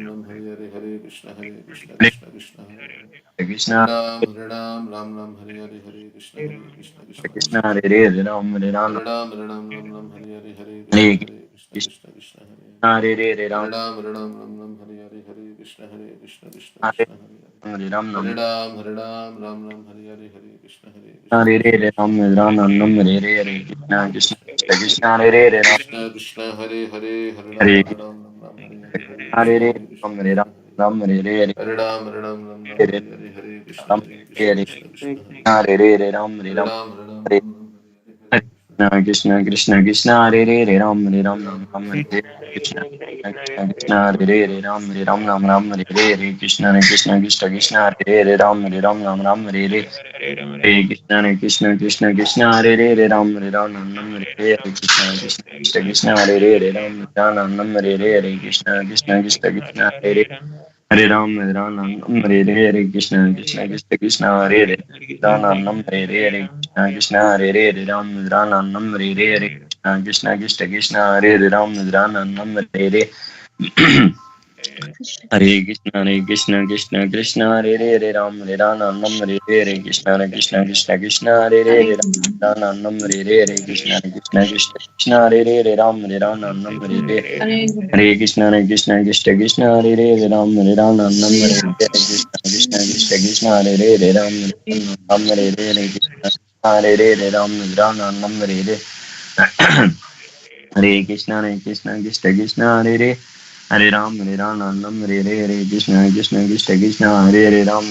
Ram Hare Hare Hare Krishna Krishna Hare Krishna Krishna Hare Hare Ram Ram Hare Hare Krishna Krishna Krishna Hare Ram Hare Hare Hare Krishna Hare Krishna Ram Hare Hare Krishna Hare Hare Ram Hare Ram Ram Hare Hare Krishna Hare Krishna Hare Hare Ram Ram Hare Hare Krishna Hare Hare Ram Nam Ram Hare Hare Hare Hare Ram Ram Nam Hare Hare Krishna Krishna Krishna Hare Hare Ram Krishna Hare Hare Hare Ram Hare Hare Hare Krishna Hare Hare Ram Hare Ram Krishna Ram Hare Hare Hare Ram Hare Hare Hare Ram Hare Krishna Hare Hare Hare Ram Hare Ram Hare Krishna Krishna Krishna Hare Hare Ram Hare Ram Ram Hare Krishna Krishna Krishna Hare Hare Ram Hare Ram Ram Hare Hare Krishna Krishna Krishna Krishna Hare Hare Ram Hare Ram Ram Hare Hare Hare Krishna Krishna Krishna Hare Hare Ram Hare Ram Nam Hare Hare Krishna Krishna Krishna Krishna Hare Hare Ram Ram Nam Hare Hare Krishna Krishna Krishna Krishna Hare Hare Ram Nam Hare Hare Krishna Krishna Krishna Krishna Hare Hare Ram Nam Hare Hare Krishna Krishna Hare Hare Ram Nam Hare Hare Krishna Krishna Krishna Krishna Hare Hare Ram Nam Hare Hare Hare Krishna Krishna Krishna Hare Hare Ram Nam Hare Hare Krishna Krishna Krishna Krishna Hare Hare Ram Nam Hare Hare Krishna Krishna Krishna Krishna Hare Hare Ram Nam Hare Hare Hare Krishna Krishna Krishna Hare Hare Ram Nam Hare Hare Krishna Krishna Krishna Krishna Hare Hare Ram Nam Hare Hare Krishna Hare Hare Ram Nam Hare Hare Hare Krishna Krishna Krishna Hare Hare Hare Ram Nam Hare Hare Krishna Krishna Krishna Krishna Hare Hare Ram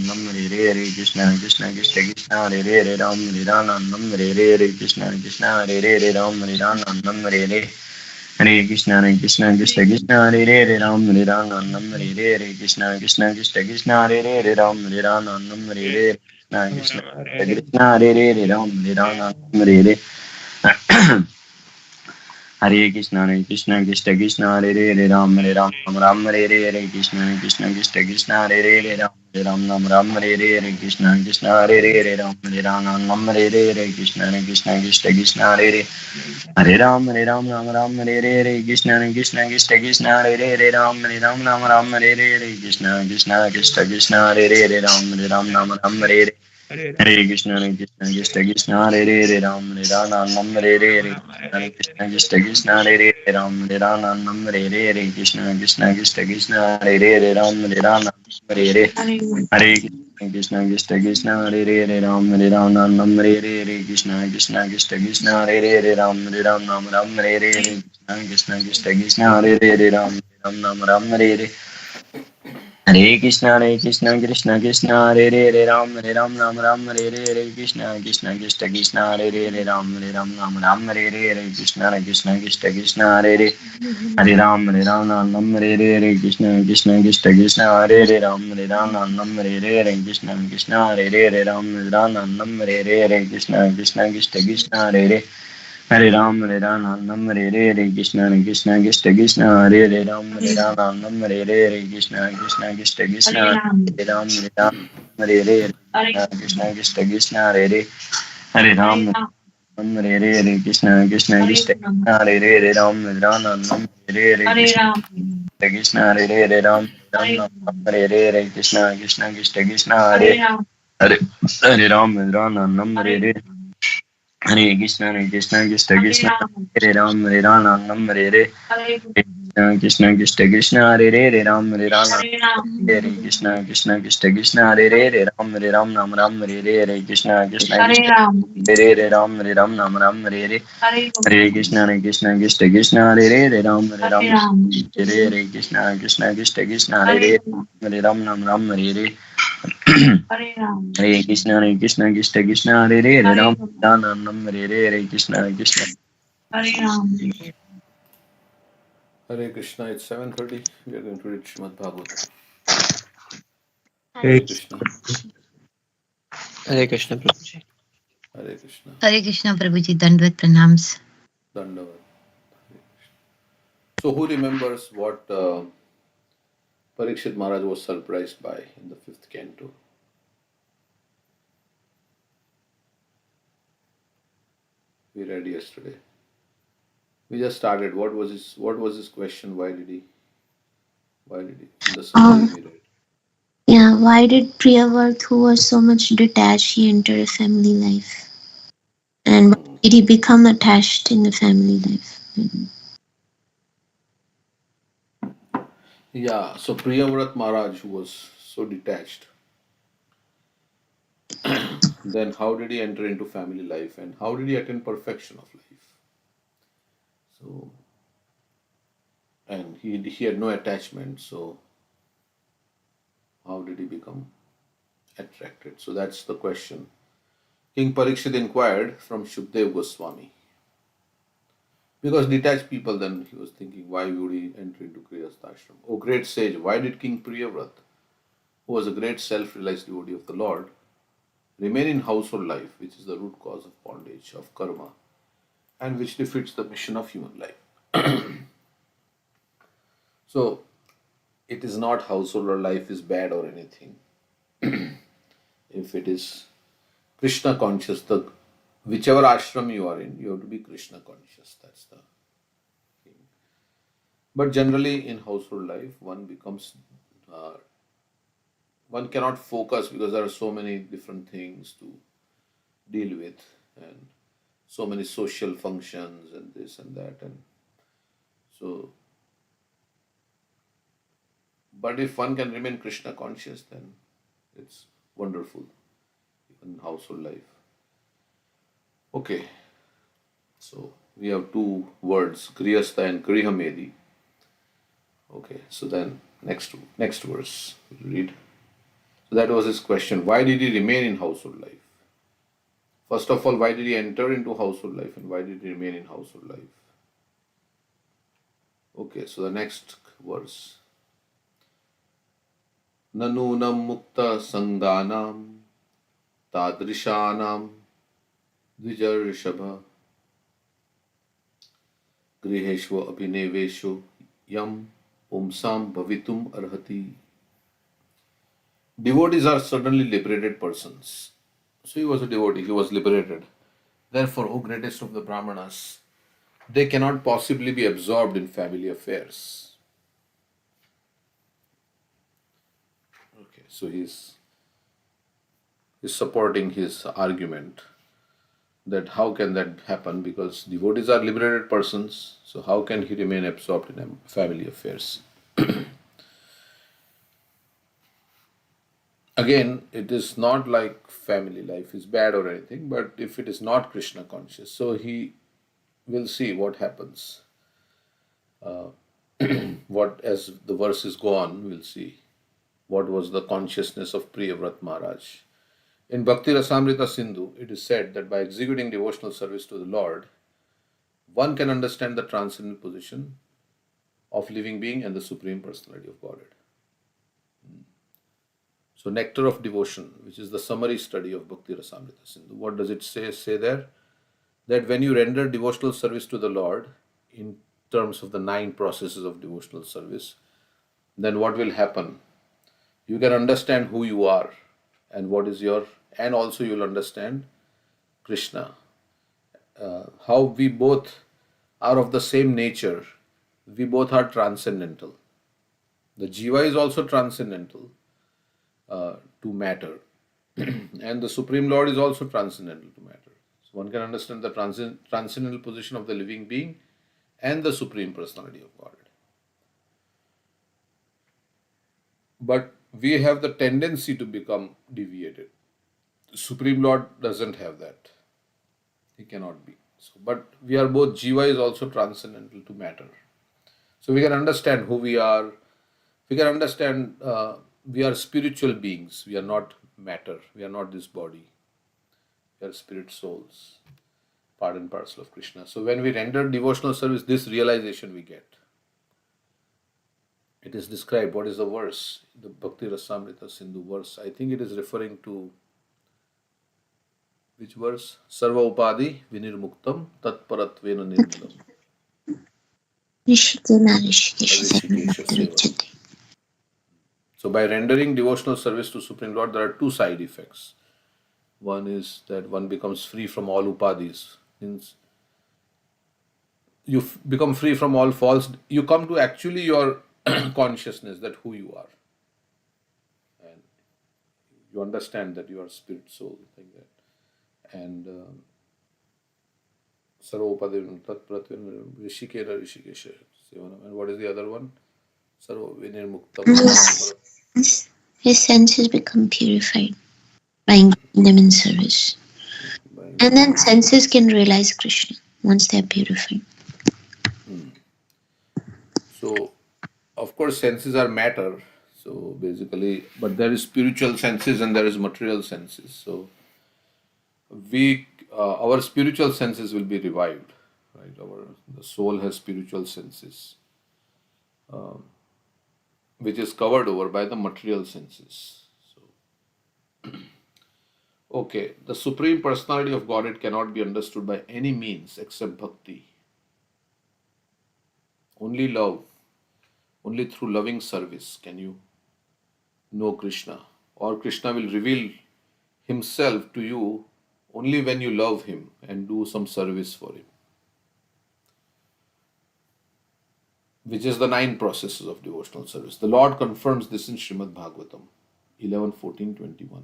Nam Hare Hare Krishna Krishna Krishna Krishna Hare Hare Ram Nam Hare Hare Krishna Krishna Hare Hare Ram Nam Hare Hare Hare Krishna Krishna Krishna Hare Hare Ram Nam Hare Hare Krishna Krishna Krishna Krishna Hare Hare Ram Nam Hare Hare Krishna Krishna Krishna Hare Hare Ram Nam Hare Hare Hare Krishna Krishna Krishna Hare Ram Ram Hare Krishna Krishna Hare Ram Hare Krishna Hare Ram Hare Krishna Ram Hare Krishna Ram Hare Krishna Ram Hare Hare Krishna Ram Hare Ram Hare Krishna Ram Hare Hare Krishna Ram Hare Krishna Ram Hare Hare Krishna Ram Hare Ram Ram Hare Krishna Hare Ram Krishna Hare Hare Ram Hare Krishna Hare Ram Krishna Hare Ram Hare Krishna Ram Hare Hare Krishna Hare Hare Krishna, it's 7:30. We are going to read Srimad Bhagavatam. Hare Krishna. Hare Krishna Prabhuji. Hare Krishna. Hare Krishna Prabhuji, Dandvat Pranams. Dandavat. So, who remembers what Parikshit Maharaj was surprised by in the fifth canto? We read yesterday. We just started. What was his question? Why did he in the summary we read? Yeah, why did Priyavrata, who was so much detached, he enter a family life? And why did he become attached in the family life? Yeah, so Priyavrata Maharaj, who was so detached, then how did he enter into family life and how did he attain perfection of life? So, and he had no attachment, so how did he become attracted? So that's the question. King Parikshit inquired from Shukdev Goswami. Because detached people, then he was thinking, why would he enter into Grihastha ashram? Oh great sage, why did King Priyavrata, who was a great self-realized devotee of the Lord, remain in household life, which is the root cause of bondage, of karma, and which defeats the mission of human life? So, it is not household or life is bad or anything. If it is Krishna conscious, whichever ashram you are in, you have to be Krishna conscious. That's the thing. But generally, in household life, one cannot focus because there are so many different things to deal with and so many social functions and this and that, and so. But if one can remain Krishna conscious, then it's wonderful, even in household life. Okay, so we have two words, Grihastha and Grihamedi. Okay, so then next verse we'll read. So that was his question. Why did he remain in household life? First of all, why did he enter into household life and why did he remain in household life? Okay, so the next verse. Nanunam mukta sanganam tadrishanam dvijar rishabha Griheshva abhineveshu yam pumsam bhavitum arhati. Devotees are suddenly liberated persons. So he was a devotee, he was liberated. Therefore, O greatest of the Brahmanas, they cannot possibly be absorbed in family affairs. Okay, so he's supporting his argument that how can that happen, because devotees are liberated persons, so how can he remain absorbed in family affairs? Again, it is not like family life is bad or anything, but if it is not Krishna conscious, so he will see what happens. What, as the verses go on, we'll see what was the consciousness of Priyavrata Maharaj. In Bhakti Rasamrita Sindhu, it is said that by executing devotional service to the Lord, one can understand the transcendental position of living being and the Supreme Personality of Godhead. So, Nectar of Devotion, which is the summary study of Bhakti Rasamrita Sindhu, what does it say there? That when you render devotional service to the Lord, in terms of the 9 processes of devotional service, then what will happen? You can understand who you are and what is your, and also you'll understand Krishna. How we both are of the same nature, we both are transcendental. The Jiva is also transcendental to matter, and the Supreme Lord is also transcendental to matter. So one can understand the transcendental position of the living being and the Supreme Personality of Godhead. But we have the tendency to become deviated. The Supreme Lord doesn't have that. He cannot be. So, but we are both, Jiva is also transcendental to matter. So we can understand who we are. We can understand we are spiritual beings. We are not matter. We are not this body. We are spirit souls, part and parcel of Krishna. So when we render devotional service, this realization we get. It is described. What is the verse? The Bhakti Rasamrita Sindhu verse. I think it is referring to which verse? Sarva upadi vinirmuktam tatparatvena nirmalam. Rishikesha sevanam. So by rendering devotional service to Supreme Lord, there are 2 side effects. One is that one becomes free from all upadis. Means you become free from all false. You come to actually your consciousness that who you are, and you understand that you are spirit soul, like that. And Sarva upadi tatparatvena rishikera rishikesha sevanam. And what is the other one? Sarva vinirmuktam. His senses become purified by engaging them in service. And then senses can realize Krishna once they are purified. So, of course, senses are matter. So basically, but there is spiritual senses and there is material senses. So our spiritual senses will be revived, right? The soul has spiritual senses, which is covered over by the material senses. So, okay, the Supreme Personality of Godhead cannot be understood by any means except bhakti. Only love, only through loving service can you know Krishna, or Krishna will reveal himself to you only when you love him and do some service for him, which is the 9 processes of devotional service. The Lord confirms this in Srimad Bhagavatam 11:14-21.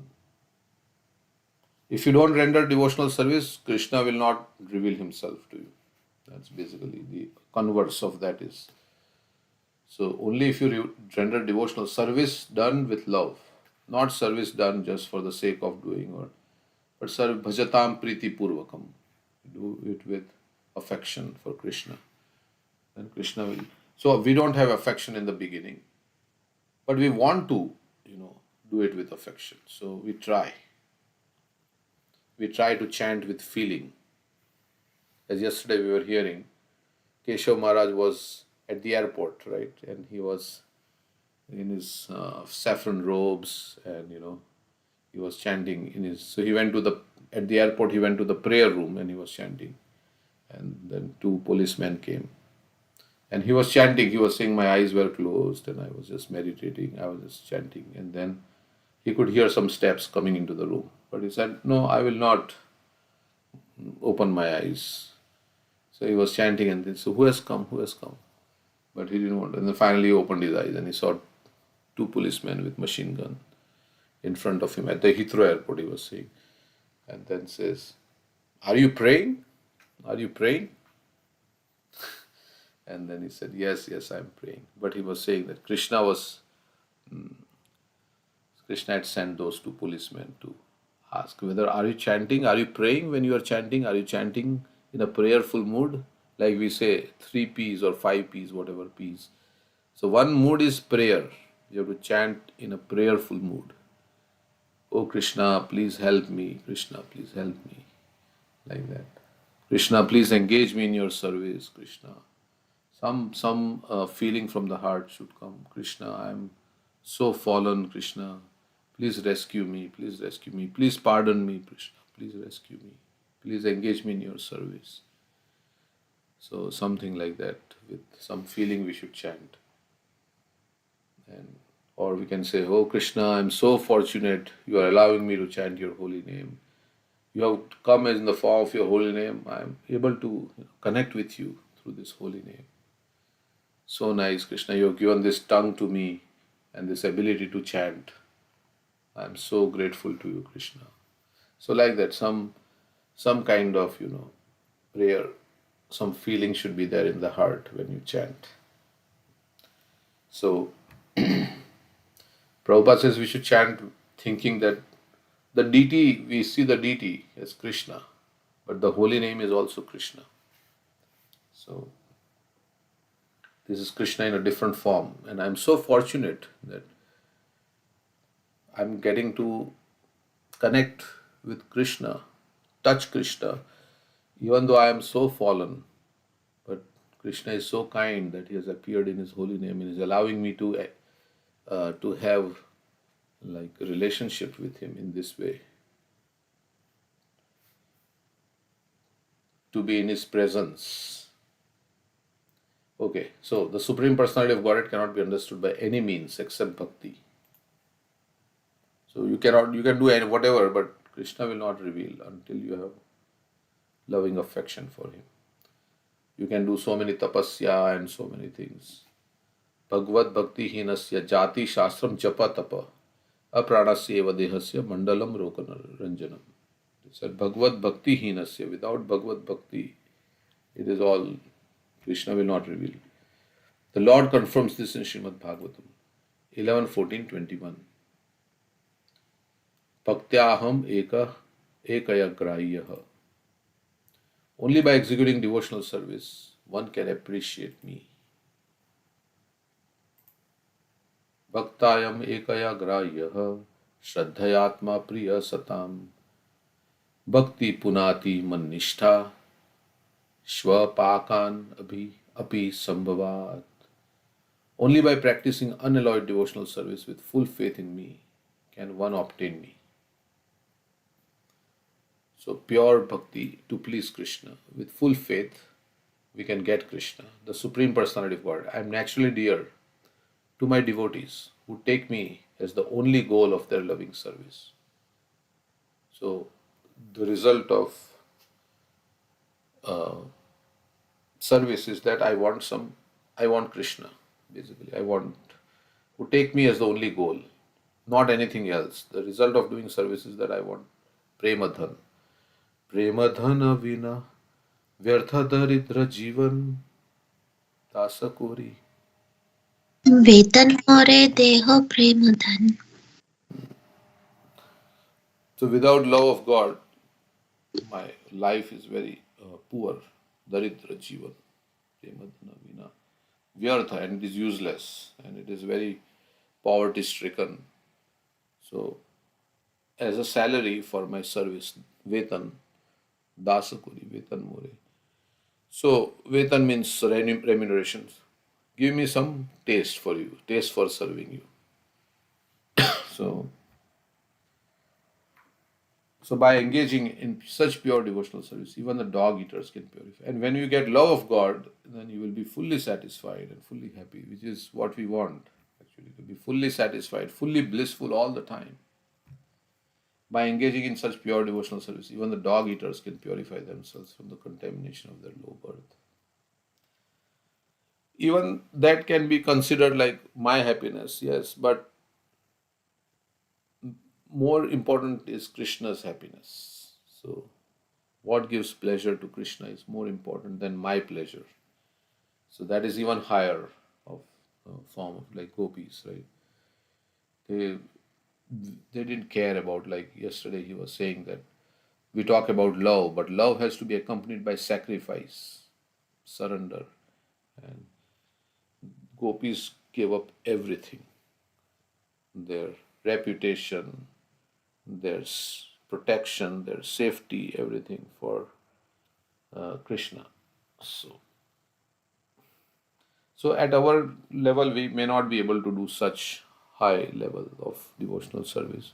If you don't render devotional service, Krishna will not reveal himself to you. That's basically the converse of that is. So only if you render devotional service done with love, not service done just for the sake of doing, but serve bhajatam priti purvakam. Do it with affection for Krishna. Then Krishna will. So we don't have affection in the beginning, but we want to, do it with affection. So we try. We try to chant with feeling. As yesterday we were hearing, Keshav Maharaj was at the airport, right? And he was in his saffron robes, and he was chanting in his. So he went at the airport. He went to the prayer room and he was chanting, and then 2 policemen came. And he was chanting, he was saying my eyes were closed and I was just meditating, I was just chanting. And then he could hear some steps coming into the room. But he said, no, I will not open my eyes. So he was chanting and then, so who has come? Who has come? But he didn't want to. And then finally he opened his eyes and he saw two policemen with machine gun in front of him at the Heathrow airport, he was saying. And then says, are you praying? Are you praying? And then he said, yes, yes, I'm praying. But he was saying that Krishna had sent those two policemen to ask whether are you chanting, are you praying when you are chanting, are you chanting in a prayerful mood? Like we say, 3 P's or 5 P's, whatever P's. So one mood is prayer. You have to chant in a prayerful mood. Oh Krishna, please help me. Krishna, please help me. Like that. Krishna, please engage me in your service. Krishna. Some feeling from the heart should come. Krishna, I am so fallen. Krishna, please rescue me. Please rescue me. Please pardon me. Krishna, please rescue me. Please engage me in your service. So something like that with some feeling we should chant. And or we can say, oh Krishna, I am so fortunate. You are allowing me to chant your holy name. You have come as in the form of your holy name. I am able to connect with you through this holy name. So nice, Krishna. You have given this tongue to me and this ability to chant. I am so grateful to you, Krishna. So like that, some kind of prayer, some feeling should be there in the heart when you chant. So Prabhupada says we should chant thinking that the deity, we see the deity as Krishna, but the holy name is also Krishna. So this is Krishna in a different form, and I'm so fortunate that I'm getting to connect with Krishna, touch Krishna, even though I am so fallen. But Krishna is so kind that He has appeared in His holy name and is allowing me to have like a relationship with Him in this way, to be in His presence. Okay, so the Supreme Personality of Godhead cannot be understood by any means except bhakti. So you can do whatever, but Krishna will not reveal until you have loving affection for Him. You can do so many tapasya and so many things. Bhagavad bhakti hinasya jati shastram japa tapa apranasya eva dehasya mandalam rokana ranjanam. It said Bhagavad bhakti hinasya. Without Bhagavad bhakti, it is all, Krishna will not reveal. The Lord confirms this in Srimad Bhagavatam 11:14-21. Bhaktyaham ekaya grahyaha. Only by executing devotional service one can appreciate me. Bhaktayam ekaya grahyaha shraddhayatma priya satam bhakti punati mannishtha shvapakan api sambhavat. Only by practicing unalloyed devotional service with full faith in me can one obtain me. So pure bhakti to please Krishna. With full faith, we can get Krishna, the Supreme Personality of God. I am naturally dear to my devotees who take me as the only goal of their loving service. So the result of service is that I want Krishna, basically. I want who take me as the only goal, not anything else. The result of doing service is that I want Premadhan. Premadhana vina vyartha daridra jivan tasakori. वेतन मोरे देहो प्रेम धन. So without love of God, my life is very poor. Daridra jivan. Premadhana vina vyartha, and it is useless and it is very poverty stricken. So as a salary for my service, vetan, dasakuri, vetan more. So vetan means remuneration. Give me some taste for you, taste for serving you. So So by engaging in such pure devotional service, even the dog eaters can purify. And when you get love of God, then you will be fully satisfied and fully happy, which is what we want, actually, to be fully satisfied, fully blissful all the time. By engaging in such pure devotional service, even the dog eaters can purify themselves from the contamination of their low birth. Even that can be considered like my happiness, yes, but more important is Krishna's happiness. So, what gives pleasure to Krishna is more important than my pleasure. So that is even higher of form of like gopis, right? They they didn't care about, like yesterday he was saying that we talk about love, but love has to be accompanied by sacrifice, surrender, and gopis gave up everything, their reputation, their protection, their safety, everything for Krishna. So, so at our level, we may not be able to do such high level of devotional service,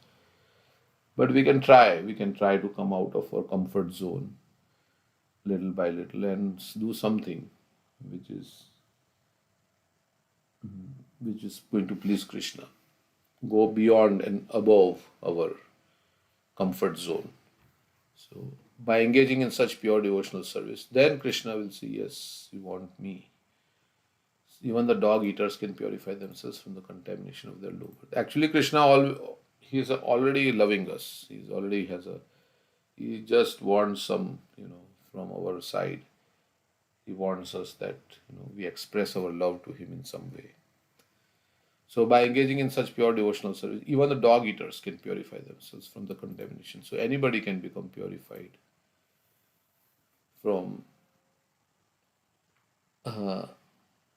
but we can try. We can try to come out of our comfort zone little by little and do something which is which is going to please Krishna. Go beyond and above our comfort zone. So by engaging in such pure devotional service, then Krishna will see, yes, you want me. Even the dog eaters can purify themselves from the contamination of their low birth. Actually, he is already loving us. He's already has a. He just wants some, from our side. He wants us that we express our love to him in some way. So by engaging in such pure devotional service, even the dog eaters can purify themselves from the contamination. So anybody can become purified from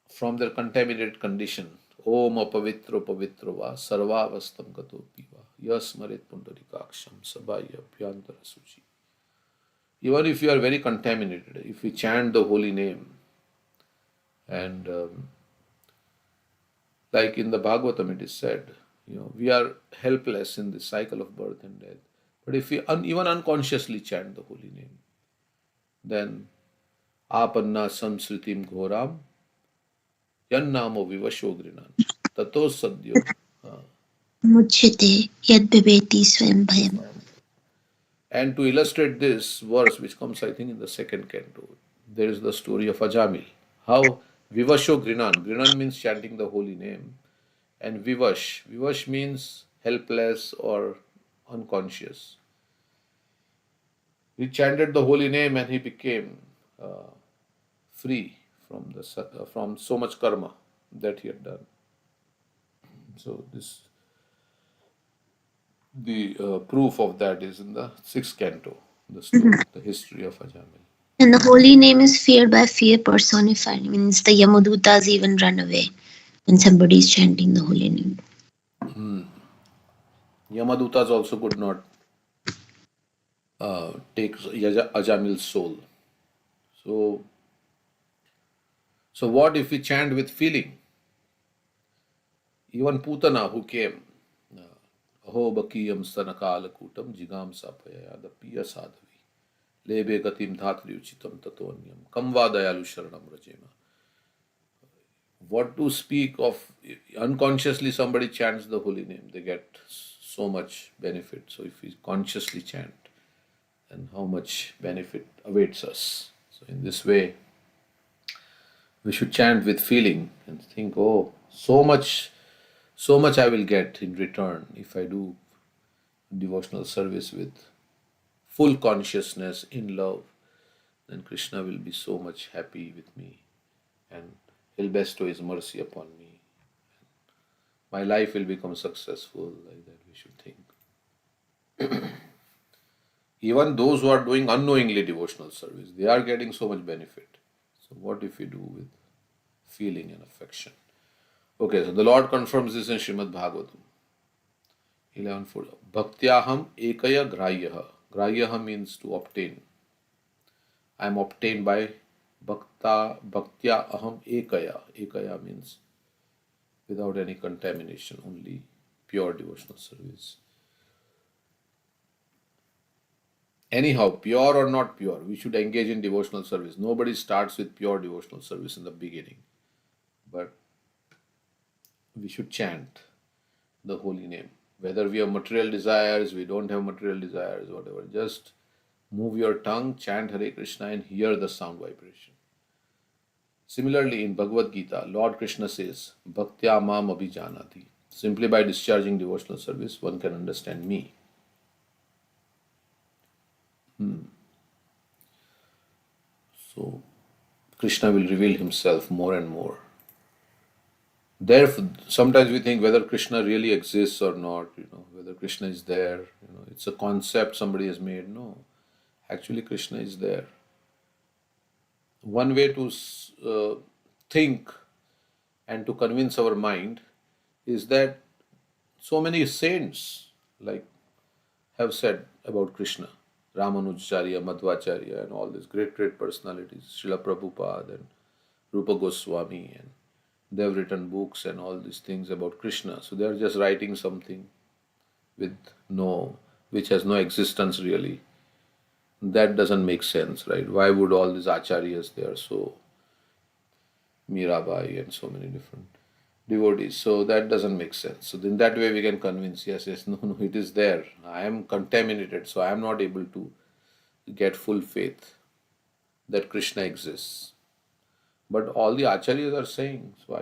from their contaminated condition. Om apavitro pavitro va sarvavastam gato piva yasmarit pundarikaksham sabaya bhyantara suchi. Even if you are very contaminated, if we chant the holy name, and like in the Bhagavatam it is said, we are helpless in the cycle of birth and death. But if we even unconsciously chant the holy name, then apanna samsritim ghoram yannamo vivashogrinan tato sadyo. Muchyate yad bhiveti swayam bhayam. And to illustrate this verse, which comes, I think, in the second canto, there is the story of Ajamil. How Vivasho Grinan. Grinan means chanting the holy name. And Vivash. Vivash means helpless or unconscious. He chanted the holy name and he became free from so much karma that he had done. So the proof of that is in the sixth canto, the story, the history of Ajamil. And the holy name is feared by fear personified. Means the Yamadutas even run away when somebody is chanting the holy name. Yamadutas also could not take Ajamil's soul. So what if we chant with feeling? Even Putana, who came, Aho Bakiyam Stanakalakutam Jigam Sapaya, the Piya Sadhavi, Lebe Gatim Dhatri Uchitam Tatonyam, Kamva Dayalu Sharanam Rajema. What to speak of? Unconsciously somebody chants the holy name, they get so much benefit. So if we consciously chant, then how much benefit awaits us. So in this way, we should chant with feeling and think, oh, so much I will get in return if I do devotional service with full consciousness in love. Then Krishna will be so much happy with me and he'll bestow his mercy upon me. My life will become successful, like that we should think. Even those who are doing unknowingly devotional service, they are getting so much benefit. So what if we do with feeling and affection? Okay, so the Lord confirms this in Srimad Bhagavatam 11:4. Bhaktyaham ekaya grahyaha. Grahyaha means to obtain. I am obtained by bhaktya aham ekaya. Ekaya means without any contamination, only pure devotional service. Anyhow, pure or not pure, we should engage in devotional service. Nobody starts with pure devotional service in the beginning, but we should chant the holy name. Whether we have material desires, we don't have material desires, whatever, just move your tongue, chant Hare Krishna, and hear the sound vibration. Similarly, in Bhagavad Gita, Lord Krishna says, Bhaktya mam abhijanati. Simply by discharging devotional service, one can understand me. So, Krishna will reveal himself more and more. Therefore, sometimes we think whether Krishna really exists or not, whether Krishna is there, it's a concept somebody has made. No, actually, Krishna is there. One way to think and to convince our mind is that so many saints like have said about Krishna, Ramanujacharya, Madhvacharya, and all these great personalities, Srila Prabhupada and Rupa Goswami, and they have written books and all these things about Krishna. So they are just writing something with which has no existence really. That doesn't make sense, right? Why would all these acharyas, they are so Mirabai and so many different devotees? So that doesn't make sense. So in that way we can convince, yes, no, it is there. I am contaminated, so I am not able to get full faith that Krishna exists. But all the acharyas are saying, so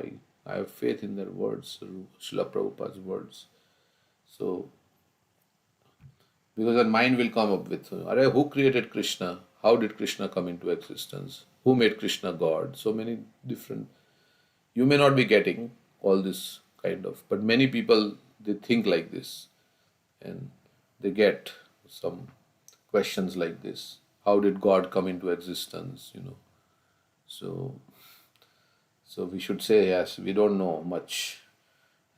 I have faith in their words, Srila Prabhupada's words. So, because the mind will come up with, who created Krishna? How did Krishna come into existence? Who made Krishna God? So many different. You may not be getting all this kind of, but many people, they think like this, and they get some questions like this. How did God come into existence? So we should say, yes, we don't know much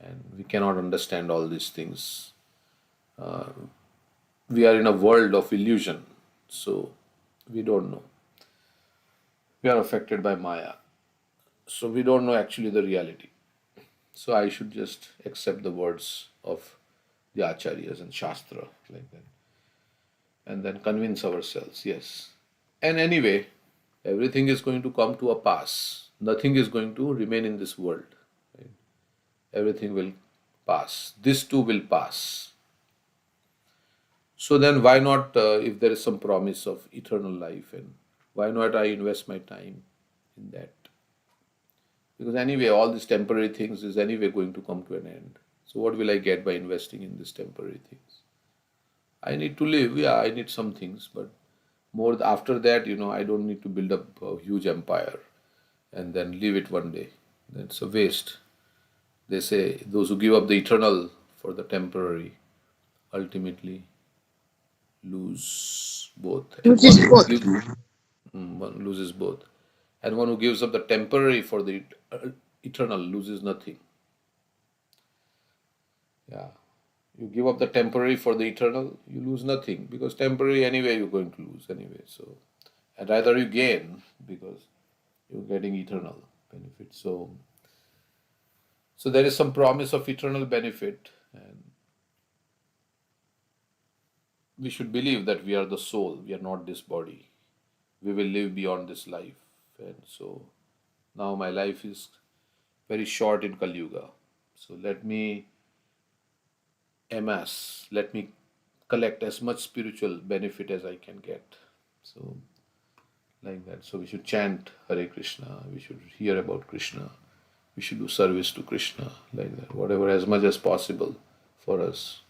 and we cannot understand all these things. We are in a world of illusion, so we don't know. We are affected by Maya, so we don't know actually the reality. So I should just accept the words of the acharyas and shastra like that, and then convince ourselves, yes. And anyway, everything is going to come to a pass. Nothing is going to remain in this world. Right? Everything will pass. This too will pass. So then why not, if there is some promise of eternal life, and why not I invest my time in that? Because anyway, all these temporary things is anyway going to come to an end. So what will I get by investing in these temporary things? I need to live, yeah, I need some things, but more after that, I don't need to build up a huge empire and then leave it one day. That's a waste. They say those who give up the eternal for the temporary ultimately lose both. And Which is both. one loses both. And one who gives up the temporary for the eternal loses nothing. Yeah. You give up the temporary for the eternal, you lose nothing, because temporary anyway you're going to lose anyway. So, and rather you gain because you're getting eternal benefit. So there is some promise of eternal benefit, and we should believe that we are the soul, we are not this body. We will live beyond this life. And so now my life is very short in Kali Yuga. So let me amass, let me collect as much spiritual benefit as I can get. So, like that. So, we should chant Hare Krishna, we should hear about Krishna, we should do service to Krishna, like that, whatever, as much as possible for us.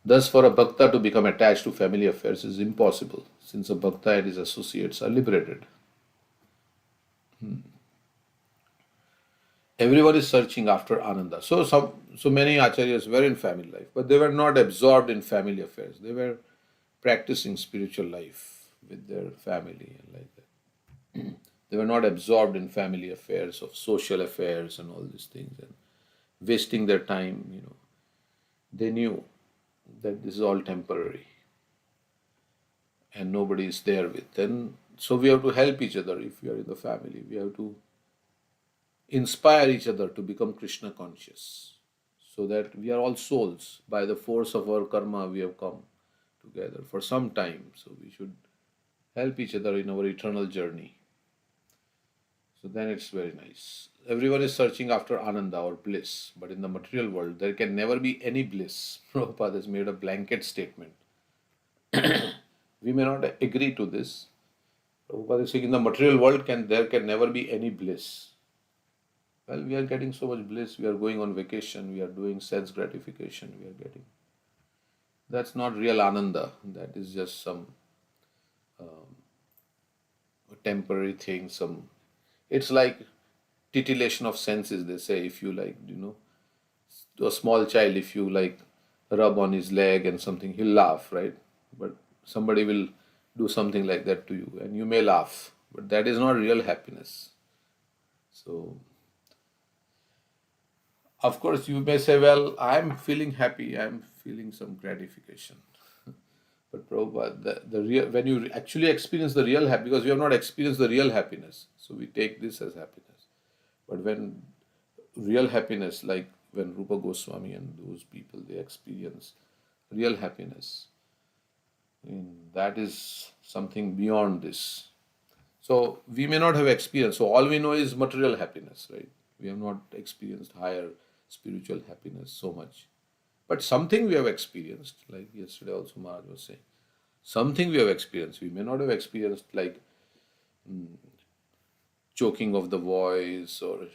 Thus, for a bhakta to become attached to family affairs is impossible, since a bhakta and his associates are liberated. Everyone is searching after Ananda. So many acharyas were in family life, but they were not absorbed in family affairs. They were practicing spiritual life with their family and like that. They were not absorbed in family affairs, of social affairs and all these things, and wasting their time. They knew that this is all temporary and nobody is there with. And so we have to help each other if we are in the family. We have to inspire each other to become Krishna conscious, so that we are all souls. By the force of our karma, we have come together for some time. So we should help each other in our eternal journey. So then it's very nice. Everyone is searching after Ananda or bliss, but in the material world, there can never be any bliss. Prabhupada has made a blanket statement. We may not agree to this. Prabhupada is saying in the material world, there can never be any bliss. Well, we are getting so much bliss. We are going on vacation. We are doing sense gratification. We are getting. That's not real Ananda. That is just some temporary thing. It's like titillation of senses. They say if you like, to a small child, if you like rub on his leg and something, he'll laugh, right? But somebody will do something like that to you, and you may laugh, but that is not real happiness. So of course, you may say, well, I'm feeling happy, I'm feeling some gratification. But Prabhupada, the real, when you actually experience the real happiness, because we have not experienced the real happiness, so we take this as happiness. But when real happiness, like when Rupa Goswami and those people, they experience real happiness, that is something beyond this. So we may not have experienced. So all we know is material happiness, right? We have not experienced higher spiritual happiness so much. But something we have experienced, like yesterday also Maharaj was saying, something we have experienced. We may not have experienced like choking of the voice or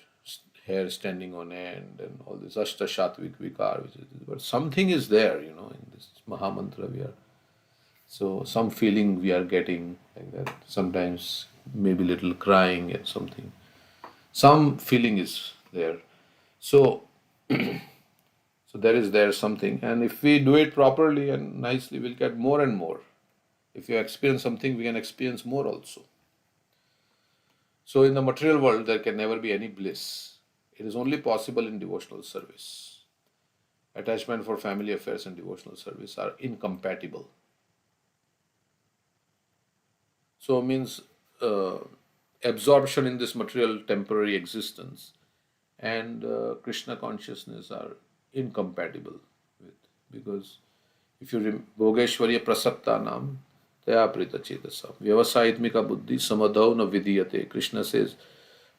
hair standing on end and all this Ashta Shatvik Vikar, but something is there, in this Mahamantra we are. So some feeling we are getting like that. Sometimes maybe little crying and something. Some feeling is there. So so there something. And if we do it properly and nicely, we'll get more and more. If you experience something, we can experience more also. So in the material world, there can never be any bliss. It is only possible in devotional service. Attachment for family affairs and devotional service are incompatible. So means absorption in this material temporary existence and Krishna consciousness are incompatible with, because if you Bhogeshwarya Prasakta Nam Taya Prita Chetasam Vyavasaitmika Buddhi Samadhav Na Vidiyate. Krishna says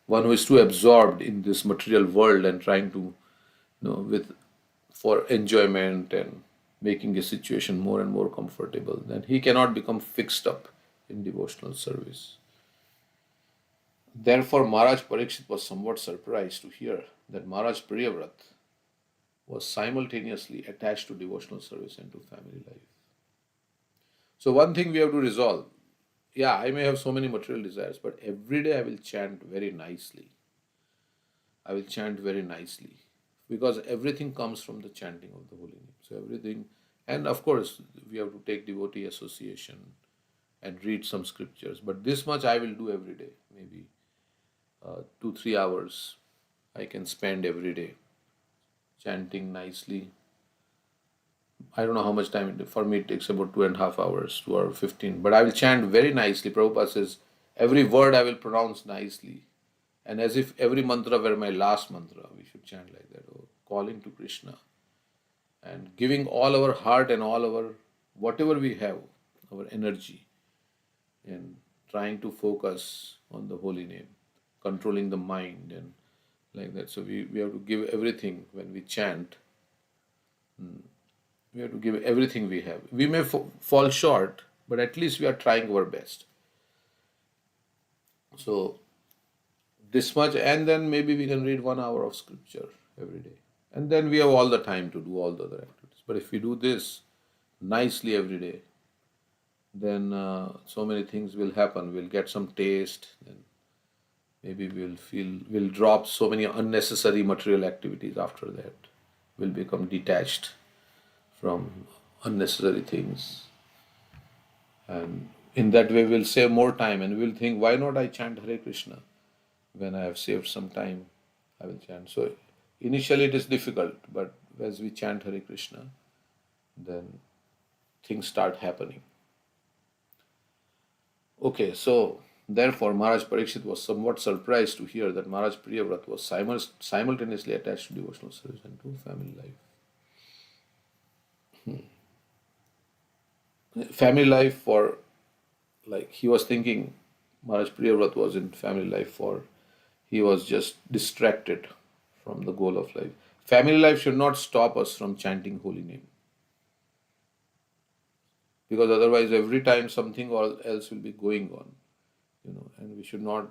one who is too absorbed in this material world and trying to, with for enjoyment and making a situation more and more comfortable, then he cannot become fixed up in devotional service. Therefore, Maharaj Parikshit was somewhat surprised to hear that Maharaj Priyavrata was simultaneously attached to devotional service and to family life. So one thing we have to resolve, I may have so many material desires, but every day I will chant very nicely. I will chant very nicely, because everything comes from the chanting of the holy name. So everything, and of course we have to take devotee association and read some scriptures. But this much I will do every day, maybe 2-3 hours I can spend every day chanting nicely. I don't know how much time for me it takes, about 2.5 hours, 2 hours 15. But I will chant very nicely. Prabhupada says every word I will pronounce nicely, and as if every mantra were my last mantra. We should chant like that, calling to Krishna and giving all our heart and all our whatever we have, our energy, and trying to focus on the holy name, controlling the mind and like that. So we have to give everything when we chant. We have to give everything we have. We may fall short, but at least we are trying our best. So this much, and then maybe we can read 1 hour of scripture every day. And then we have all the time to do all the other activities. But if we do this nicely every day, then so many things will happen. We'll get some taste, then maybe we'll drop so many unnecessary material activities after that. We'll become detached from unnecessary things. And in that way, we'll save more time, and we'll think, why not I chant Hare Krishna? When I have saved some time, I will chant. So initially it is difficult, but as we chant Hare Krishna, then things start happening. Okay, so therefore Maharaj Parikshit was somewhat surprised to hear that Maharaj Priyavrata was simultaneously attached to devotional service and to family life. family life for, like he was thinking, Maharaj Priyavrata was in family life for, he was just distracted from the goal of life. Family life should not stop us from chanting holy name, because otherwise every time something or else will be going on, and we should not.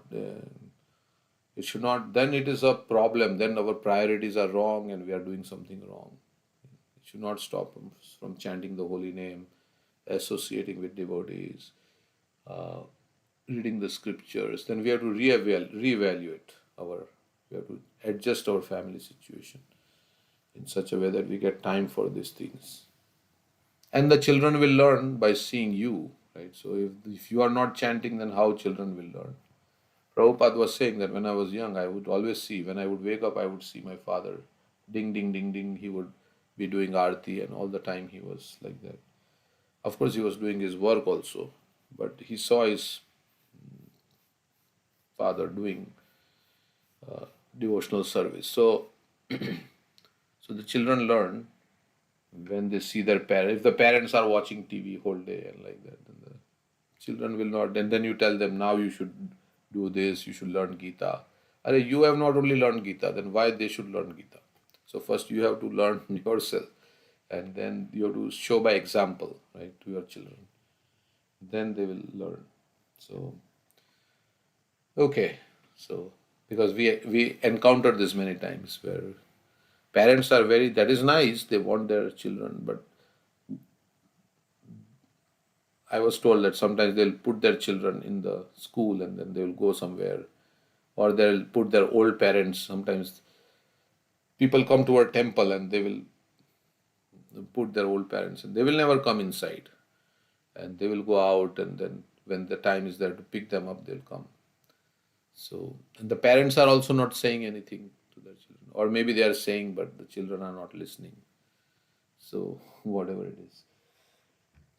It should not. Then it is a problem. Then our priorities are wrong, and we are doing something wrong. It should not stop us from chanting the holy name, associating with devotees, uh, reading the scriptures. Then we have to reevaluate our. We have to adjust our family situation in such a way that we get time for these things. And the children will learn by seeing you, right? So if you are not chanting, then how children will learn? Prabhupada was saying that when I was young, I would always see, when I would wake up, I would see my father, ding, ding, ding, ding. He would be doing arti, and all the time he was like that. Of course, he was doing his work also, but he saw his father doing devotional service. So the children learn when they see their parents. If the parents are watching TV whole day and like that, then the children will not. And then you tell them, now you should do this, you should learn Gita. You have not only learned Gita, then why they should learn Gita? So first you have to learn yourself, and then you have to show by example, right, to your children. Then they will learn. So okay, so because we encountered this many times where parents are very, that is nice, they want their children, but I was told that sometimes they'll put their children in the school and then they will go somewhere, or they'll put their old parents. Sometimes people come to our temple and they will put their old parents, and they will never come inside, and they will go out, and then when the time is there to pick them up, they'll come. So, and the parents are also not saying anything to their children, or maybe they are saying, but the children are not listening. So, whatever it is.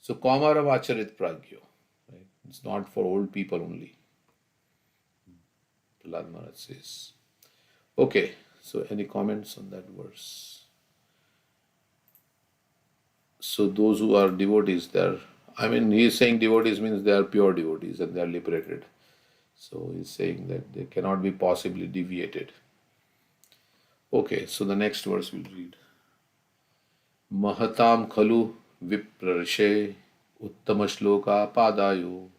So, Kamaram Acharit Pragyo, right? It's not for old people only. Prahlad Maharaj says. Okay, so any comments on that verse? So, those who are devotees, he is saying devotees means they are pure devotees and they are liberated. So, he's saying that they cannot be possibly deviated. Okay, so the next verse we'll read. Mahatam khalu viprarshe uttama shloka padayo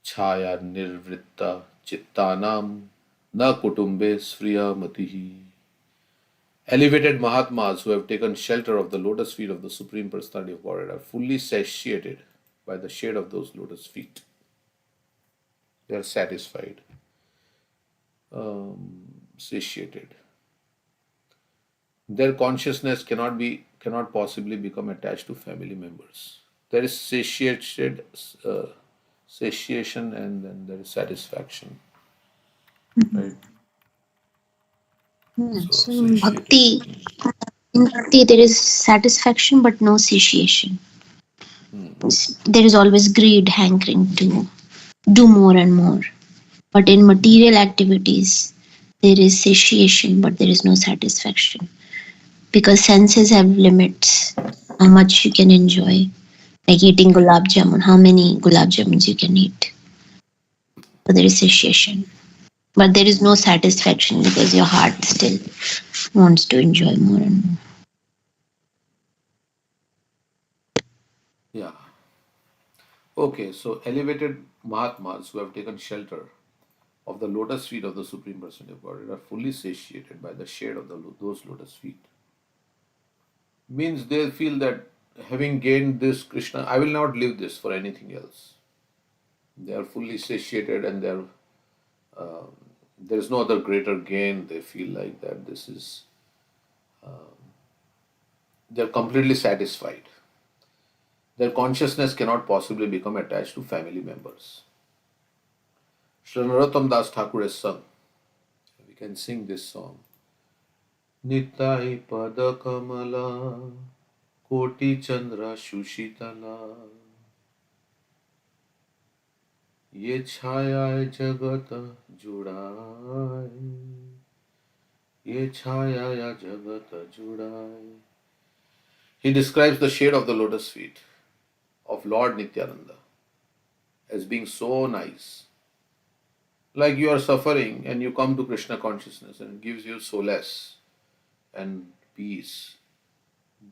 chaya nirvritta chittanam na kutumbe sriya matihi. Elevated Mahatmas who have taken shelter of the lotus feet of the Supreme Personality of Godhead are fully satiated by the shade of those lotus feet. They are satisfied, satiated. Their consciousness cannot possibly become attached to family members. There is uh, satiation, and then there is satisfaction, right? So So satiated. in bhakti, there is satisfaction but no satiation. There is always greed, hankering to do more and more. But in material activities, there is satiation but there is no satisfaction. Because senses have limits, how much you can enjoy. Like eating gulab jamun, how many gulab jamuns you can eat. So there is satiation. But there is no satisfaction because your heart still wants to enjoy more and more. Yeah. Okay, so elevated Mahatmas who have taken shelter of the lotus feet of the Supreme Personality of Godhead are fully satiated by the shade of those lotus feet. Means they feel that having gained this Krishna, I will not leave this for anything else. They are fully satiated, and there is no other greater gain. They feel like that they're completely satisfied. Their consciousness cannot possibly become attached to family members. Sri Narottam Das Thakur has sung. We can sing this song. Nitai pada kamala koti chandra shushitala ye chhaya jagat judaye ye chhaya jagat judaye. He describes the shade of the lotus feet of Lord Nityananda as being so nice. Like you are suffering and you come to Krishna consciousness and it gives you solace and peace.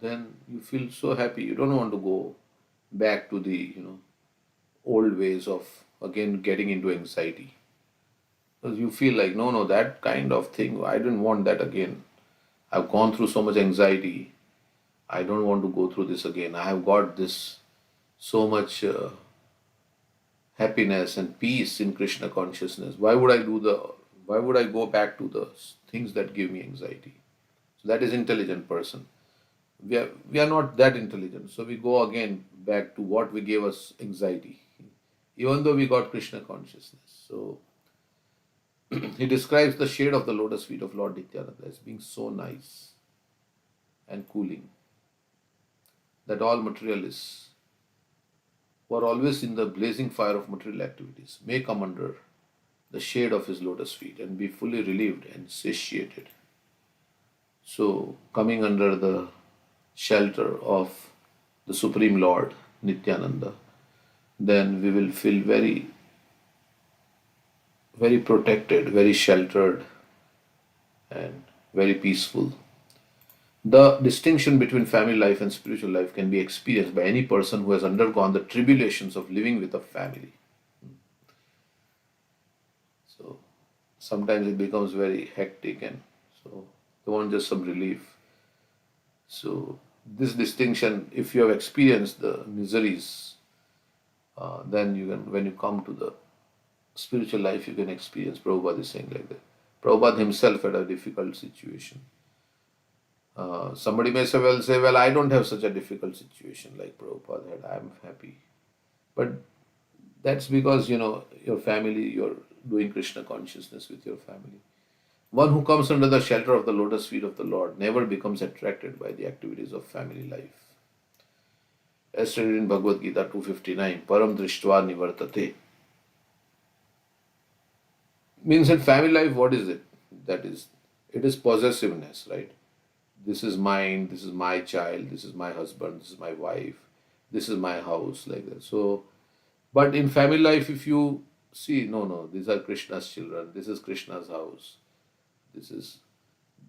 Then you feel so happy. You don't want to go back to the old ways of again getting into anxiety. Because you feel like, no, no, that kind of thing, I don't want that again. I've gone through so much anxiety. I don't want to go through this again. I have got this so much happiness and peace in Krishna consciousness. Why would I go back to the things that give me anxiety? So that is intelligent person. We are not that intelligent. So we go again back to what we gave us anxiety. Even though we got Krishna consciousness. So he describes the shade of the lotus feet of Lord Nityananda as being so nice and cooling that all materialists who are always in the blazing fire of material activities may come under the shade of his lotus feet and be fully relieved and satiated. So, coming under the shelter of the Supreme Lord Nityananda, then we will feel very, very protected, very sheltered, and very peaceful. The distinction between family life and spiritual life can be experienced by any person who has undergone the tribulations of living with a family. So sometimes it becomes very hectic, and so they want just some relief. So this distinction, if you have experienced the miseries, then you can, when you come to the spiritual life, you can experience. Prabhupada is saying like that. Prabhupada himself had a difficult situation. Somebody may say, well, I don't have such a difficult situation like Prabhupada had. I'm happy. But that's because, your family, you're doing Krishna consciousness with your family. One who comes under the shelter of the lotus feet of the Lord never becomes attracted by the activities of family life. As stated in Bhagavad Gita 259, Param Drishtva Nivartate. Means in family life, what is it? It is possessiveness, right? This is mine, this is my child, this is my husband, this is my wife, this is my house, like that. So, but in family life, if you see, no, no, these are Krishna's children, this is Krishna's house, this is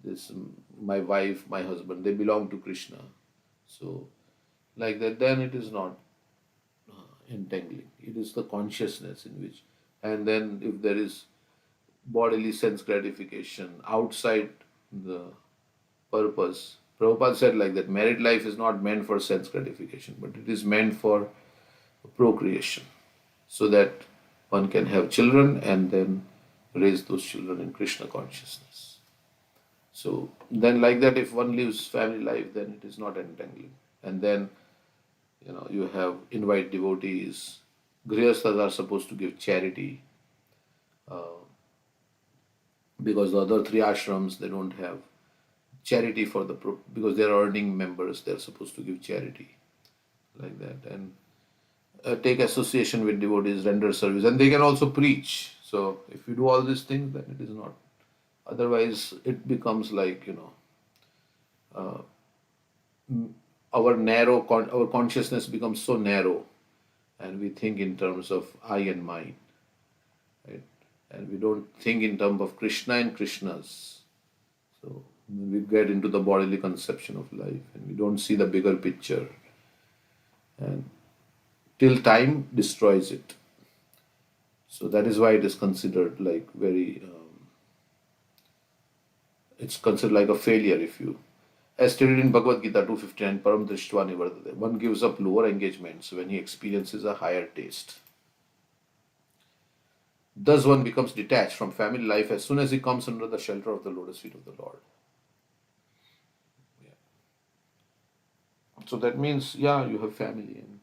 this my wife, my husband, they belong to Krishna. So, like that, then it is not entangling. It is the consciousness in which, and then if there is bodily sense gratification outside the purpose. Prabhupada said like that married life is not meant for sense gratification, but it is meant for procreation, so that one can have children and then raise those children in Krishna consciousness. So then, like that, if one lives family life, then it is not entangling. And then, you have invite devotees. Grihasthas are supposed to give charity because the other three ashrams they don't have charity for because they are earning members. They are supposed to give charity like that, and take association with devotees, render service, and they can also preach. So if you do all these things, then it is not. Otherwise, it becomes like our consciousness becomes so narrow, and we think in terms of I and mine, right? And we don't think in terms of Krishna and Krishnas. So we get into the bodily conception of life, and we don't see the bigger picture, and till time destroys it. So that is why it is considered like very. It's considered like a failure if you, as stated in Bhagavad Gita 259, Param Drishtva Nivardate. One gives up lower engagements when he experiences a higher taste. Thus, one becomes detached from family life as soon as he comes under the shelter of the lotus feet of the Lord. Yeah. So that means, yeah, you have family. And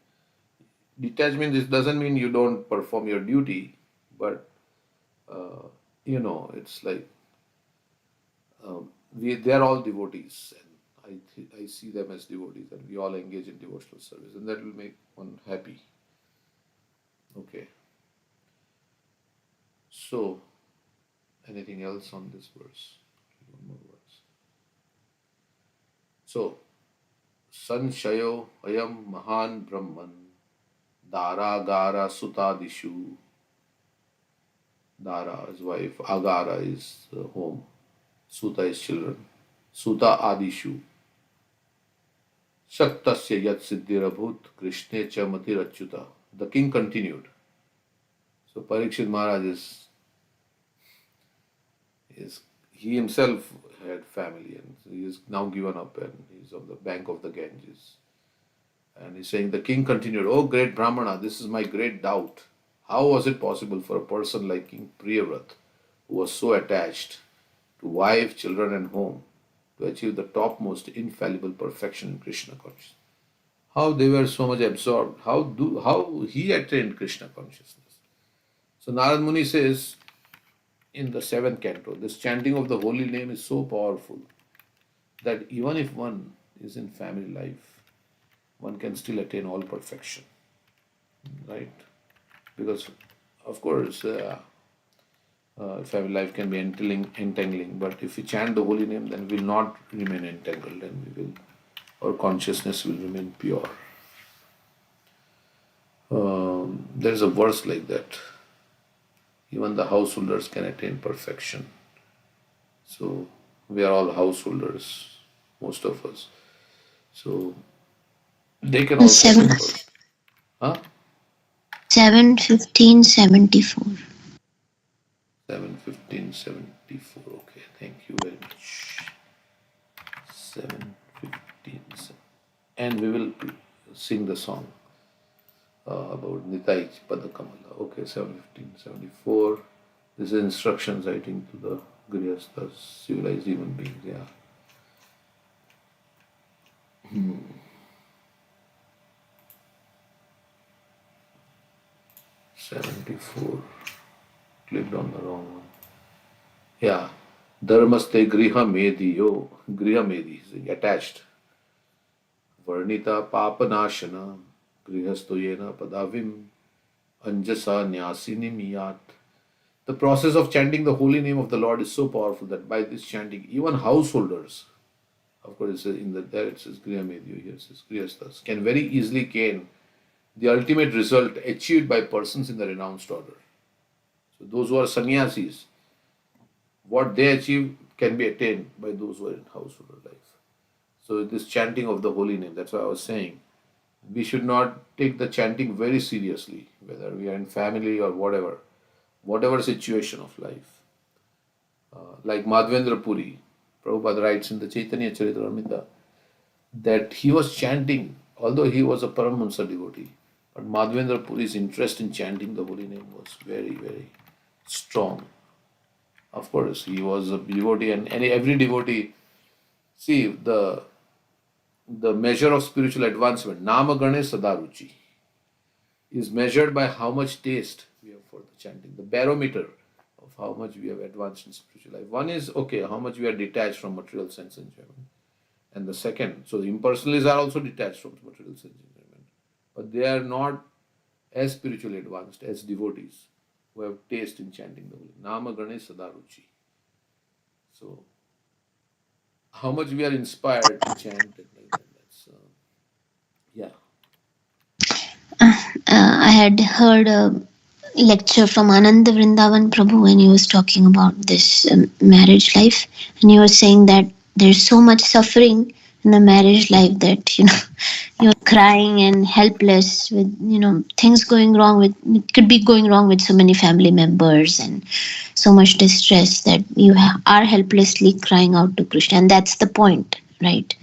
detachment, this doesn't mean you don't perform your duty, but it's like they are all devotees, and I see them as devotees, and we all engage in devotional service, and that will make one happy. Okay. So, anything else on this verse? One more verse. So, Sanshayo ayam mahan brahman Dara sutadishu. Dara is wife, Agara is home, Suta is children. Suta adishu. Shaktasya yat siddhirabhut Krishne cha matirachyuta. The king continued. So Parikshit Maharaj is he himself had family and he is now given up and he is on the bank of the Ganges. And he's saying, the king continued, "Oh great Brahmana, this is my great doubt. How was it possible for a person like King Priyavrata, who was so attached to wife, children, and home, to achieve the topmost infallible perfection in Krishna consciousness? How they were so much absorbed? How he attained Krishna consciousness?" So Narad Muni says in the seventh canto, this chanting of the holy name is so powerful that even if one is in family life, one can still attain all perfection, right? Because, of course, family life can be entangling, but if we chant the holy name, then we will not remain entangled, and our consciousness will remain pure. There is a verse like that. Even the householders can attain perfection. So we are all householders, most of us. So they can also attain perfection. Huh? 7:15:74. 7:15:74. Okay, thank you very much. 7:15. And we will sing the song about Nitai Padakamala. Okay, 7:15:74. This is instructions, I think, to the Grihasthas, civilized human beings. Yeah. 74. Clicked on the wrong one. Yeah. Dharmaste Griha Mediyo. Griha Medi is attached. Varnita Papanashana. Grihastoyena Padavim. Anjasa Nyasinim. The process of chanting the holy name of the Lord is so powerful that by this chanting, even householders, of course, it says there it says Grihamenyu, here it says Grihasthas, can very easily gain the ultimate result achieved by persons in the renounced order. So those who are sannyasis, what they achieve can be attained by those who are in householder life. So this chanting of the holy name, that's why I was saying, we should not take the chanting very seriously, whether we are in family or whatever situation of life. Like Madhvendra Puri, Prabhupada writes in the Chaitanya Charitamrita that he was chanting, although he was a Paramahansa devotee, but Madhvendra Puri's interest in chanting the holy name was very, very strong. Of course, he was a devotee, and every devotee, see, the measure of spiritual advancement, Nama Gane Sadaruchi, is measured by how much taste we have for the chanting, the barometer of how much we have advanced in spiritual life. One is, okay, how much we are detached from material sense enjoyment. And the second, so the impersonalists are also detached from material sense enjoyment. But they are not as spiritually advanced as devotees who have taste in chanting the holy Nama Gane Sadaruchi. So, how much we are inspired to chant and like that. That's, yeah. I had heard a lecture from Ananda Vrindavan Prabhu when he was talking about this marriage life, and he was saying that there's so much suffering in the marriage life that you're crying and helpless with things going wrong with it could be going wrong with so many family members and so much distress that you are helplessly crying out to Krishna, and that's the point, right?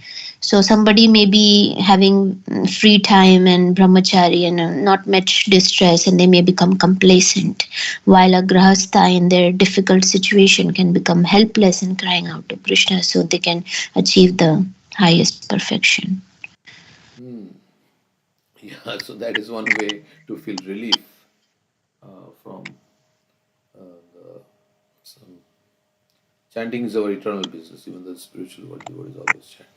So somebody may be having free time and brahmachari and not much distress, and they may become complacent, while a grahastha in their difficult situation can become helpless and crying out to Krishna so they can achieve the highest perfection. Yeah, so that is one way to feel relief from the some chanting is our eternal business. Even the spiritual world devotee is always chanting.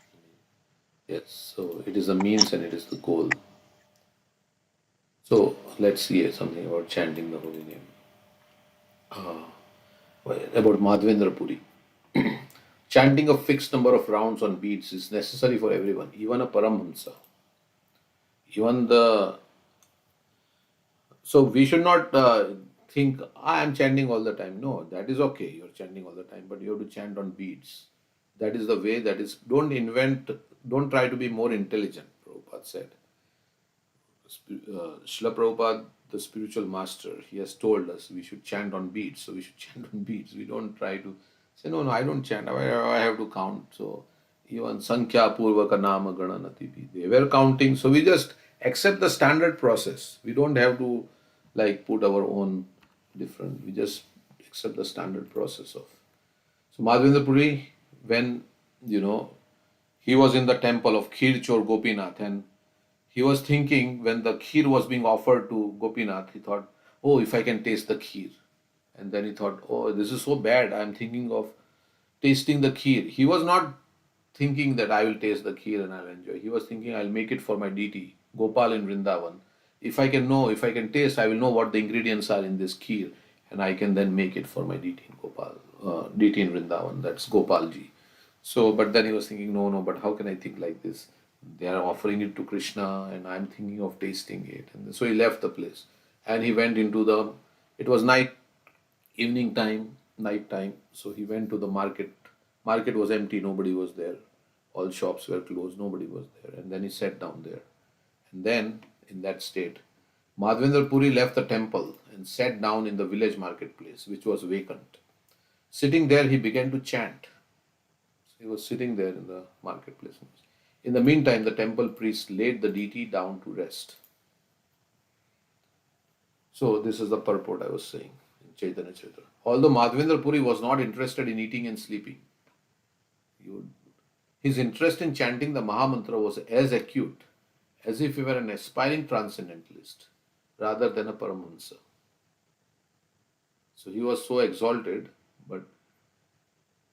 Yes, so it is the means and it is the goal. So let's see something about chanting the holy name. About Madhvendra Puri. chanting a fixed number of rounds on beats is necessary for everyone, even a Paramhamsa. Even the So we should not think I am chanting all the time. No, that is okay. You're chanting all the time, but you have to chant on beats. That is the way. That is, don't invent. Don't try to be more intelligent. Prabhupada said. Srila Prabhupada, the spiritual master, he has told us we should chant on beats. So we should chant on beats. We don't try to say no, I don't chant. I have to count. So even Sankhya Purvaka Nama Gananati, they were counting. So we just accept the standard process. We don't have to like put our own different. We just accept the standard process of. So Madhavendra Puri, when he was in the temple of Khirchor Gopinath, and he was thinking when the kheer was being offered to Gopinath, he thought, oh, if I can taste the kheer. And then he thought, oh, this is so bad. I'm thinking of tasting the kheer. He was not thinking that I will taste the kheer and I'll enjoy. He was thinking I'll make it for my deity, Gopal in Vrindavan. If I can taste, I will know what the ingredients are in this kheer, and I can then make it for my deity in deity in Vrindavan. That's Gopalji. So, but then he was thinking, no, but how can I think like this? They are offering it to Krishna, and I'm thinking of tasting it. And so he left the place, and he went into it was evening time, night time. So he went to the market. Market was empty, nobody was there. All shops were closed, nobody was there. And then he sat down there. And then, in that state, Madhavendra Puri left the temple and sat down in the village marketplace, which was vacant. Sitting there, he began to chant. He was sitting there in the marketplace. In the meantime, the temple priest laid the deity down to rest. So this is the purport I was saying in Chaitanya Charita. Although Madhavendra Puri was not interested in eating and sleeping, his interest in chanting the Mahamantra was as acute as if he were an aspiring transcendentalist rather than a Paramahansa. So he was so exalted, but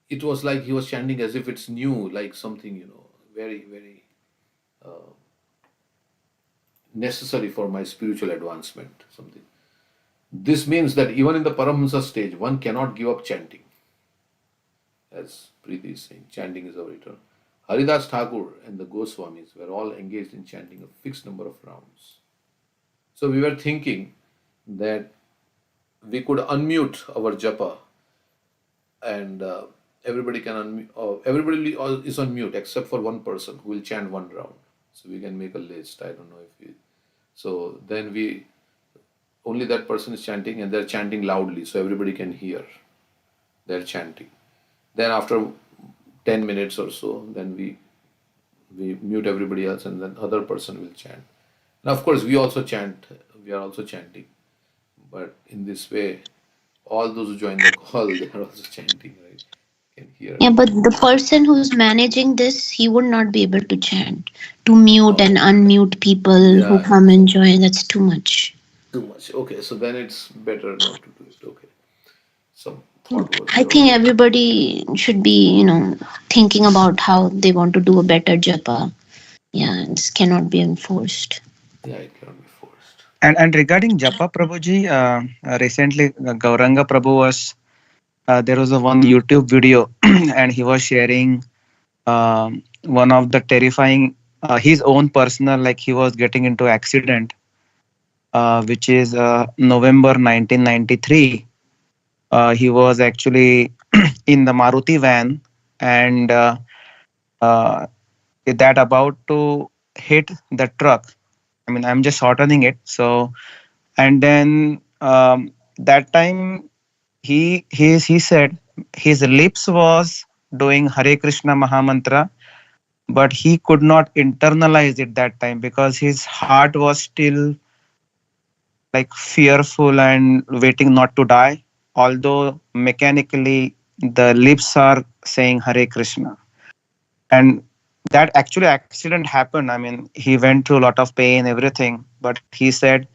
it was like he was chanting as if it's new, like something, very, very necessary for my spiritual advancement, something. This means that even in the Paramahansa stage, one cannot give up chanting. As Preeti is saying, chanting is our return. Haridas Thakur and the Goswamis were all engaged in chanting a fixed number of rounds. So we were thinking that we could unmute our japa, and everybody can unmute. Everybody is on mute except for one person who will chant one round. So we can make a list. I don't know if we. So then only that person is chanting, and they're chanting loudly, so everybody can hear. They're chanting. Then after 10 minutes or so, then we mute everybody else, and then other person will chant. And of course, we also chant. We are also chanting. But in this way, all those who join the call, they are also chanting, right? Can hear. Yeah, but the person who's managing this, he would not be able to chant. To mute and unmute people who come and join, that's too much. Too much. Okay, so then it's better not to do it. Okay. So I think everybody should be, thinking about how they want to do a better japa. Yeah, this cannot be enforced. Yeah, it cannot be forced. And regarding japa, Prabhuji, recently Gauranga Prabhu was there was one YouTube video, and he was sharing one of the terrifying his own personal, like he was getting into accident, which is November 1993. He was actually in the Maruti van, and that about to hit the truck. I mean, I'm just shortening it. So, and then that time he said his lips was doing Hare Krishna Mahamantra, but he could not internalize it that time because his heart was still like fearful and waiting not to die, although mechanically the lips are saying Hare Krishna. And that actually accident happened. I mean, he went through a lot of pain, everything, but he said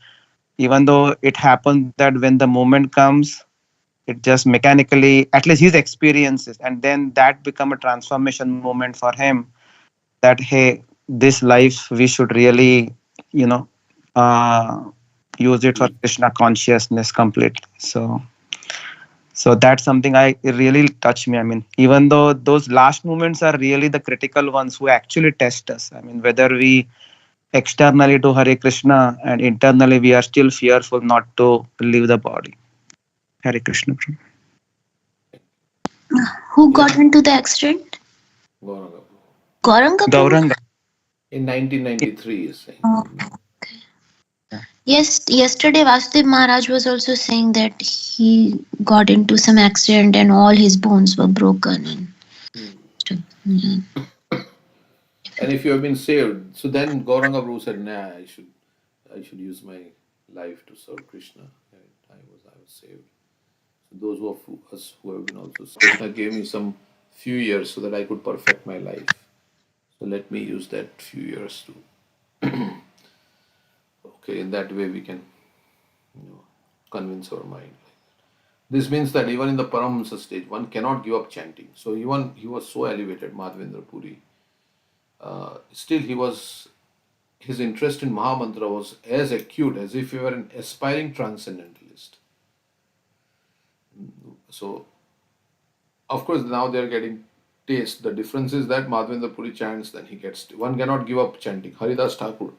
even though it happened that when the moment comes, it just mechanically, at least his experiences, and then that become a transformation moment for him, that hey, this life we should really use it for Krishna consciousness completely. So So that's something I really touched me. I mean, even though those last moments are really the critical ones who actually test us. I mean, whether we externally do Hare Krishna and internally we are still fearful not to leave the body. Hare Krishna. Who got into the accident? Gauranga. Gauranga Prabhu? Gauranga. In 1993, is saying. Oh. Yes, yesterday Vasudev Maharaj was also saying that he got into some accident and all his bones were broken and stuff. Yeah. And if you have been saved, so then Gauranga Prabhu said, "Nah, I should use my life to serve Krishna." And I was saved. So those of us who have been also saved, Krishna gave me some few years so that I could perfect my life. So let me use that few years to. Okay, in that way we can, convince our mind. This means that even in the Paramahamsa stage, one cannot give up chanting. So even he was so elevated, Madhavendra Puri. Still, his interest in Mahamantra was as acute as if he were an aspiring transcendentalist. So, of course, now they are getting taste. The difference is that Madhavendra Puri chants, then he gets. One cannot give up chanting. Haridas Thakur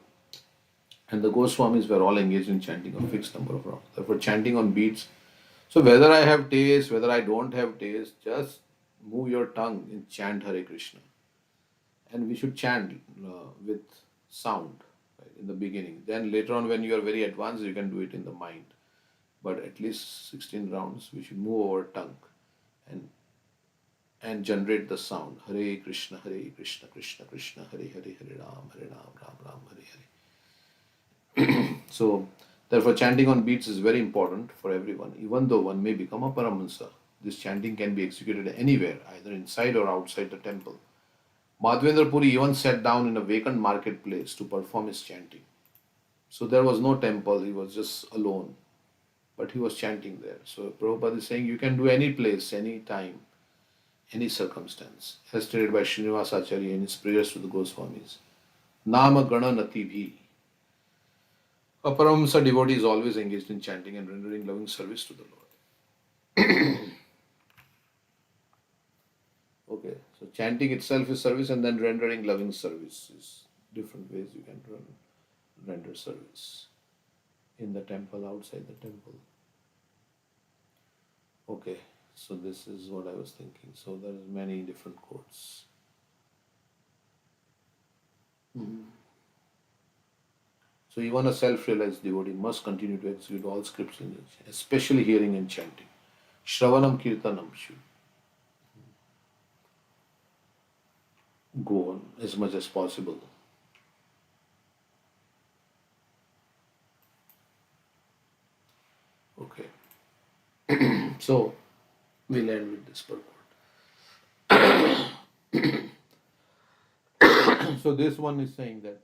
and the Goswamis were all engaged in chanting a fixed number of rounds. Therefore, chanting on beats. So, whether I have taste, whether I don't have taste, just move your tongue and chant Hare Krishna. And we should chant with sound, right, in the beginning. Then later on, when you are very advanced, you can do it in the mind. But at least 16 rounds, we should move our tongue and generate the sound. Hare Krishna, Krishna Krishna, Hare Hare, Hare Ram, Ram Hare Hare. So, therefore, chanting on beats is very important for everyone. Even though one may become a Paramahansa, this chanting can be executed anywhere, either inside or outside the temple. Madhavendra Puri even sat down in a vacant marketplace to perform his chanting. So there was no temple, he was just alone, but he was chanting there. So Prabhupada is saying you can do any place, any time, any circumstance, as stated by Srinivasa Acharya in his prayers to the Goswamis. Nama Gana Nati Bhi. A Paramahamsa devotee is always engaged in chanting and rendering loving service to the Lord. Okay, so chanting itself is service, and then rendering loving service is different ways you can render service in the temple, outside the temple. Okay, so this is what I was thinking. So there is many different quotes. So even a self-realized devotee must continue to execute all scriptures, especially hearing and chanting. Shravanam Kirtanam should go on as much as possible. Okay. So we'll end with this purport. So this one is saying that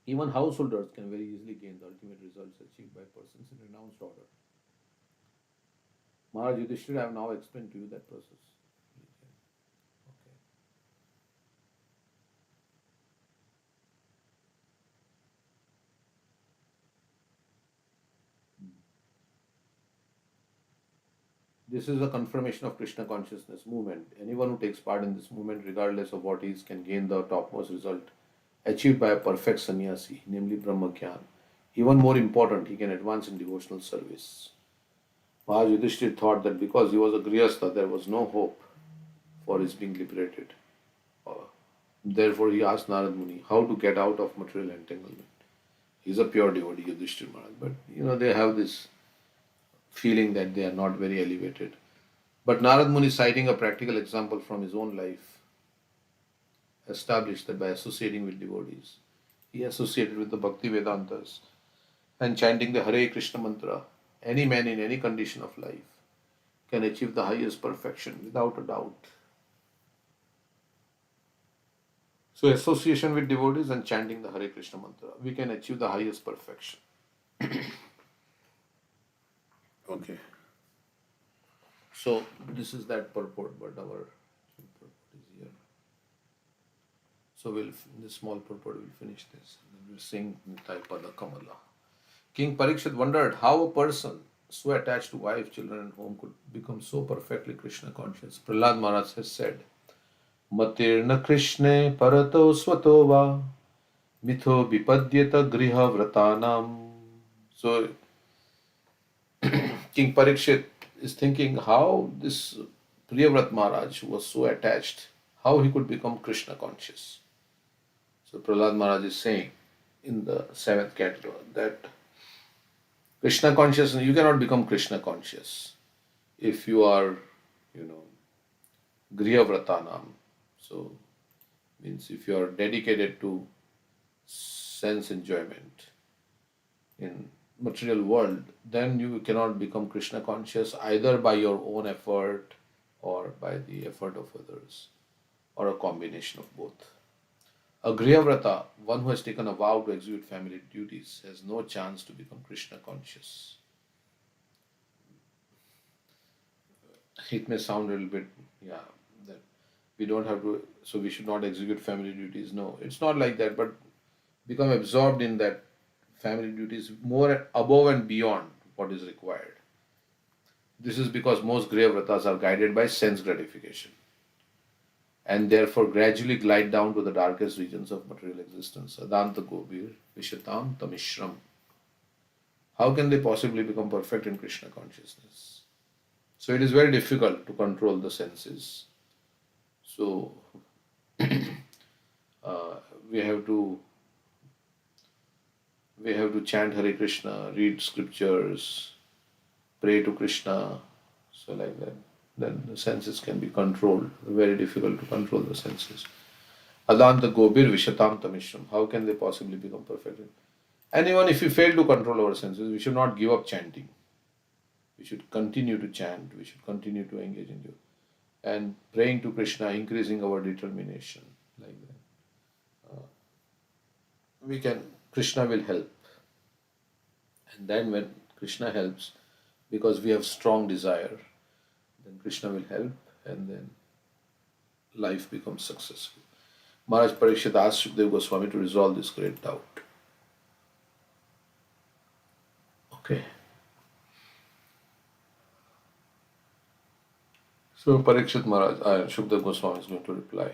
even householders can very easily gain the ultimate results achieved by persons in renounced order. Maharaj Yudhishthira, I have now explained to you that process. Okay. This is a confirmation of Krishna consciousness movement. Anyone who takes part in this movement, regardless of what is, can gain the topmost result achieved by a perfect sannyasi, namely Brahma Gyan. Even more important, he can advance in devotional service. Maharaj Yudhishthira thought that because he was a Grihastha, there was no hope for his being liberated. Therefore, he asked Narad Muni how to get out of material entanglement. He's a pure devotee, Yudhishthira Maharaj, but they have this feeling that they are not very elevated. But Narad Muni, citing a practical example from his own life, established that by associating with devotees, he associated with the Bhakti Vedantas and chanting the Hare Krishna mantra, any man in any condition of life can achieve the highest perfection without a doubt. So, association with devotees and chanting the Hare Krishna mantra, we can achieve the highest perfection. Okay. So, this is that purport, but our purport is here. So, this small purport will finish this. And then we'll sing Nitai Pada Kamala. King Parikshit wondered how a person so attached to wife, children, and home could become so perfectly Krishna conscious? Prahlad Maharaj has said, Matirna Krishne parato swato va mitho vipadyata griha vratanam. So King Parikshit is thinking how this Priyavrata Maharaj, who was so attached, how he could become Krishna conscious. So Prahlad Maharaj is saying in the seventh canto that Krishna consciousness, you cannot become Krishna conscious if you are, you know, Griha Vratanam. So means if you are dedicated to sense enjoyment in material world, then you cannot become Krishna conscious either by your own effort or by the effort of others, or a combination of both. A Griyavrata, one who has taken a vow to execute family duties, has no chance to become Krishna conscious. It may sound a little bit, yeah, that we don't have to, so we should not execute family duties. No, it's not like that, but become absorbed in that family duties more above and beyond what is required. This is because most Grihavratas are guided by sense gratification and therefore gradually glide down to the darkest regions of material existence. Adanta Gobir, Vishatam Tamishram. How can they possibly become perfect in Krishna consciousness? So it is very difficult to control the senses. So uh, we have to chant Hare Krishna, read scriptures, pray to Krishna. So like that, then the senses can be controlled. Very difficult to control the senses. Adanta Gobir Vishatam Tamishram. How can they possibly become perfect? And even if we fail to control our senses, we should not give up chanting. We should continue to chant. We should continue to engage in yoga. And praying to Krishna, increasing our determination. Like that. Krishna will help. And then when Krishna helps, because we have strong desire, then Krishna will help and then life becomes successful. Maharaj Parikshit asked Shukdev Goswami to resolve this great doubt. Okay. So Parikshit Maharaj, Shukdev Goswami is going to reply.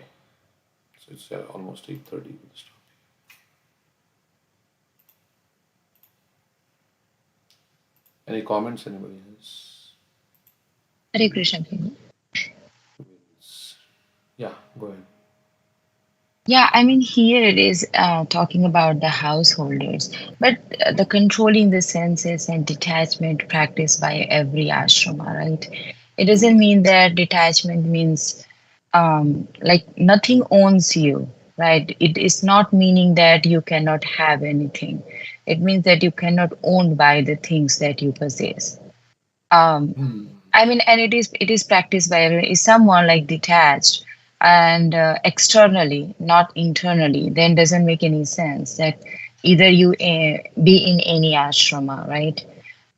So it's almost 8:30 with this topic. Any comments anybody has? Hare Krishna. Yeah, go ahead. Yeah, I mean, here it is talking about the householders, but the controlling the senses and detachment practiced by every ashrama, right? It doesn't mean that detachment means like nothing owns you, right? It is not meaning that you cannot have anything. It means that you cannot own by the things that you possess. Um, I mean, and it is practiced by everyone. Is someone like detached and externally, not internally, then doesn't make any sense. That either you be in any ashrama, right?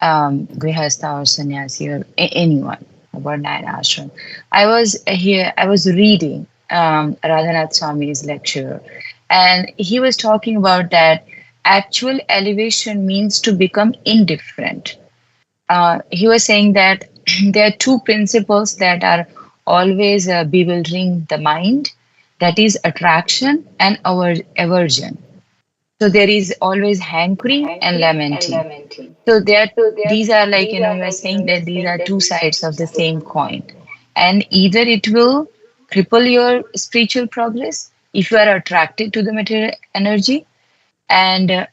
Grihastha or sannyasi or anyone, Varnayana ashram. I was reading Radhanath Swami's lecture, and he was talking about that actual elevation means to become indifferent. He was saying that there are two principles that are always bewildering the mind, that is attraction and aversion. So there is always hankering and lamenting. So these are like, you are saying that these are two sides of the same coin. And either it will cripple your spiritual progress if you are attracted to the material energy, and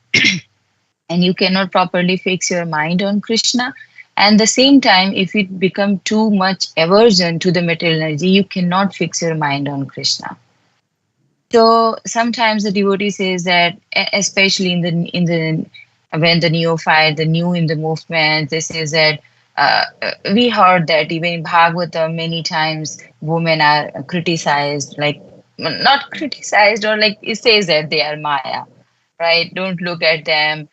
and you cannot properly fix your mind on Krishna. And the same time, if it become too much aversion to the material energy, you cannot fix your mind on Krishna. So sometimes the devotee says that, especially in the when the neophyte, the new in the movement, this is that we heard that even in Bhagavatam many times women are criticized, like not criticized, or like it says that they are Maya, right? Don't look at them.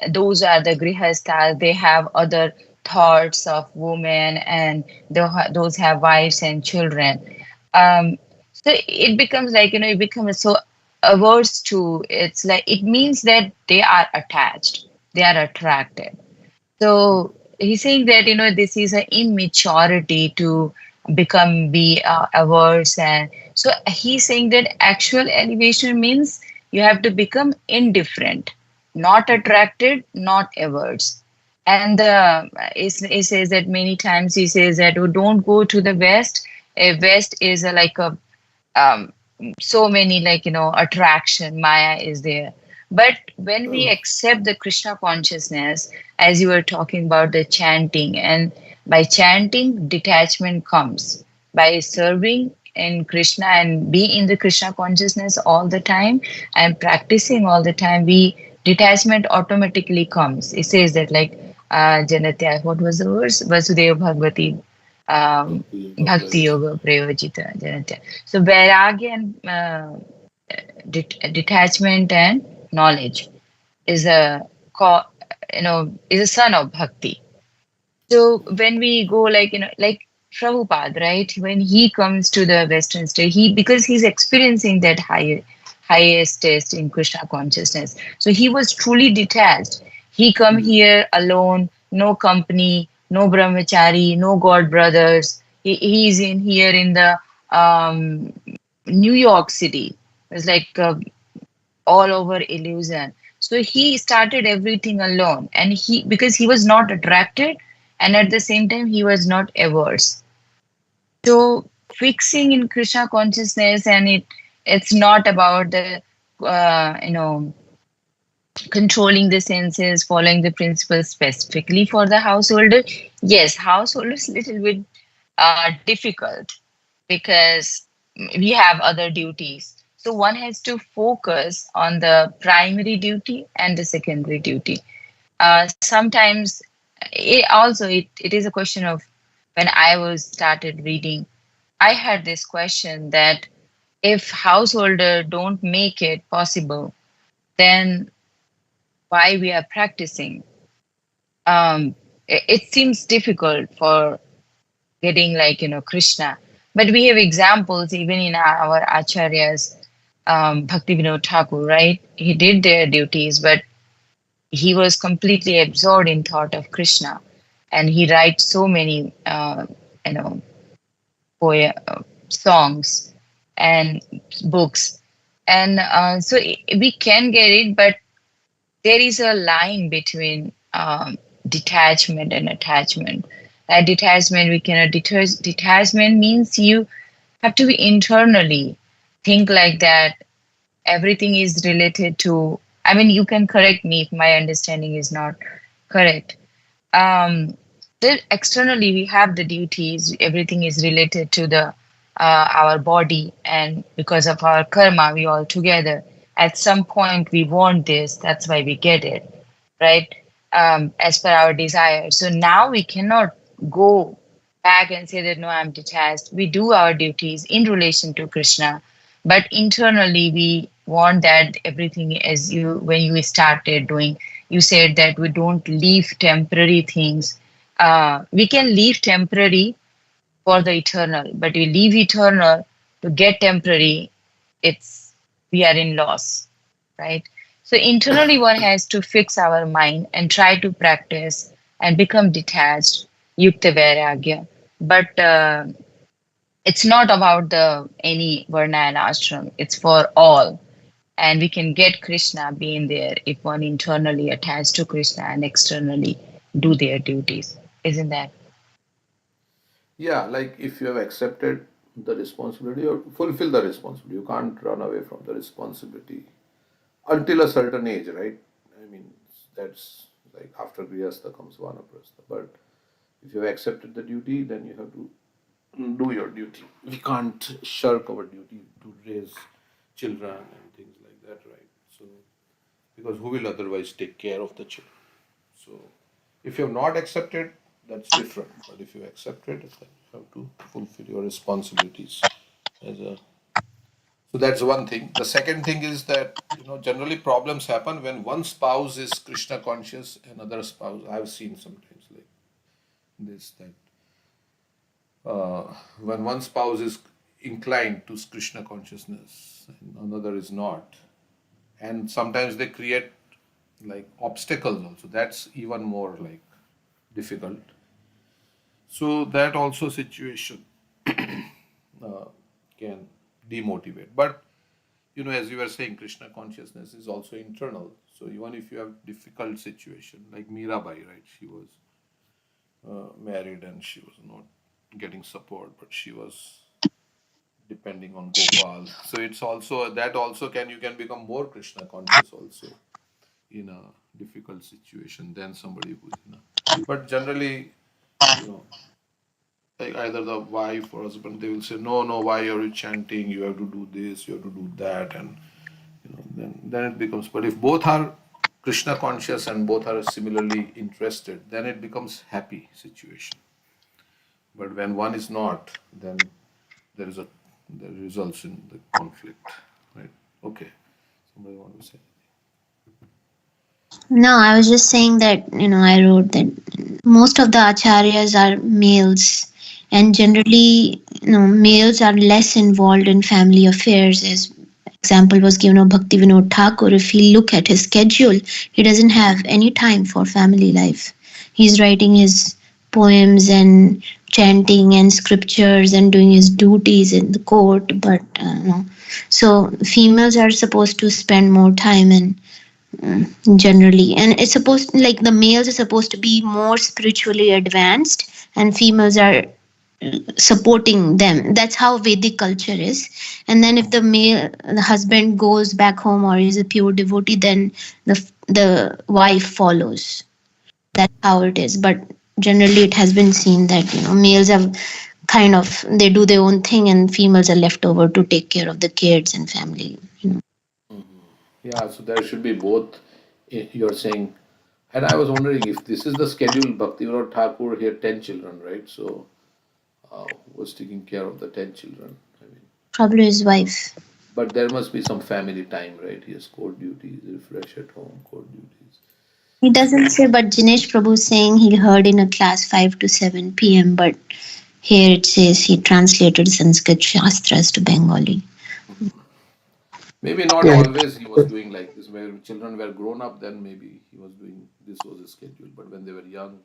Those are the grihasthas. They have other thoughts of women, and those have wives and children. Um, so it becomes like, it becomes so averse to, it means that they are attached, they are attracted. So he's saying that this is an immaturity to be averse, and so he's saying that actual elevation means you have to become indifferent, not attracted, not averse. And he says that many times. He says that, oh, don't go to the west. West is like a um, so many, like attraction, maya is there. But when we accept the Krishna consciousness, as you were talking about the chanting, and by chanting detachment comes, by serving in Krishna and be in the Krishna consciousness all the time and practicing all the time, we detachment automatically comes. It says that, like, janatya, what was the verse? Vasudeva Bhagavati, Bhakti Yoga Bhakti Prayojita. Yoga Prayojita Janatya. So vairagya and detachment and knowledge is is a son of bhakti. So when we go, like like Prabhupada, right? When he comes to the Western state, because he's experiencing that highest taste in Krishna consciousness. So he was truly detached. He come here alone, no company, no brahmachari, no god brothers. He's in here in the um, New York City. It's like all over illusion. So he started everything alone, and because he was not attracted, and at the same time he was not averse. So fixing in Krishna consciousness, and it's not about the controlling the senses, following the principles specifically for the householder. Yes, householder is little bit difficult because we have other duties. So one has to focus on the primary duty and the secondary duty. Sometimes it is a question of, when I was started reading, I had this question that if householder don't make it possible, then why we are practicing? It seems difficult for getting, like Krishna, but we have examples even in our acharyas. Bhakti Vinod Thakur, right? He did their duties, but he was completely absorbed in thought of Krishna, and he writes so many you know songs and books, and so we can get it, but there is a line between detachment and attachment. That detachment, we cannot detachment means you have to be internally think like that. Everything is related to, I mean, you can correct me if my understanding is not correct. um, then externally we have the duties, everything is related to the our body, and because of our karma we all together at some point we want this, that's why we get it, right? As per our desire. So now we cannot go back and say that no, I'm detached. We do our duties in relation to Krishna, but internally we want that everything, as you when you started doing, you said that we don't leave temporary things. We can leave temporary for the eternal, but we leave eternal to get temporary. It's We are in loss, right? So internally, one has to fix our mind and try to practice and become detached, yukta vairagya. But it's not about the any varna and ashram. It's for all, and we can get Krishna being there if one internally attached to Krishna and externally do their duties. Isn't that? Yeah, like if you have accepted the responsibility, you have to fulfill the responsibility. You can't run away from the responsibility until a certain age, right? I mean, that's like after Grihastha comes Vanaprastha. But if you have accepted the duty, then you have to do your duty. We can't shirk our duty to raise children and things like that, right? So, because who will otherwise take care of the children? So, if you have not accepted, that's different. But if you accepted, then you have to fulfill your responsibilities as a. So that's one thing. The second thing is that generally problems happen when one spouse is Krishna conscious and other spouse. I've seen sometimes like this that when one spouse is inclined to Krishna consciousness and another is not, and sometimes they create like obstacles also. That's even more like difficult. So that also situation can demotivate. But as you were saying, Krishna consciousness is also internal. So even if you have difficult situation, like Mirabai, right? She was married and she was not getting support, but she was depending on Gopal. So it's also that also you can become more Krishna conscious also in a difficult situation than somebody who's in a. But generally, you know, like either the wife or husband, they will say, no, no, why are you chanting? You have to do this, you have to do that, and then it becomes. But if both are Krishna conscious and both are similarly interested, then it becomes happy situation. But when one is not, then there is a there results in the conflict, right? Okay, somebody want to say? No, I was just saying that, I wrote that most of the acharyas are males, and generally, males are less involved in family affairs. As example was given of Bhakti Vinod Thakur. If you look at his schedule, he doesn't have any time for family life. He's writing his poems and chanting and scriptures and doing his duties in the court, but no. So females are supposed to spend more time and generally, and it's supposed, like, the males are supposed to be more spiritually advanced and females are supporting them. That's how Vedic culture is. And then if the husband goes back home or is a pure devotee, then the wife follows. That's how it is. But generally it has been seen that males have kind of, they do their own thing and females are left over to take care of the kids and family. Yeah, so there should be both. You're saying, and I was wondering if this is the schedule. Bhaktivinoda Thakur he had 10 children, right? So was taking care of the 10 children. I mean, Probably his wife. but there must be some family time, right? He has court duties, refresh at home, court duties. He doesn't say, but Jinesh Prabhu is saying he heard in a class 5 to 7 p.m. But here it says he translated Sanskrit Shastras to Bengali. Maybe not always he was doing like this. When children were grown up, then maybe he was doing this was his schedule. But when they were young,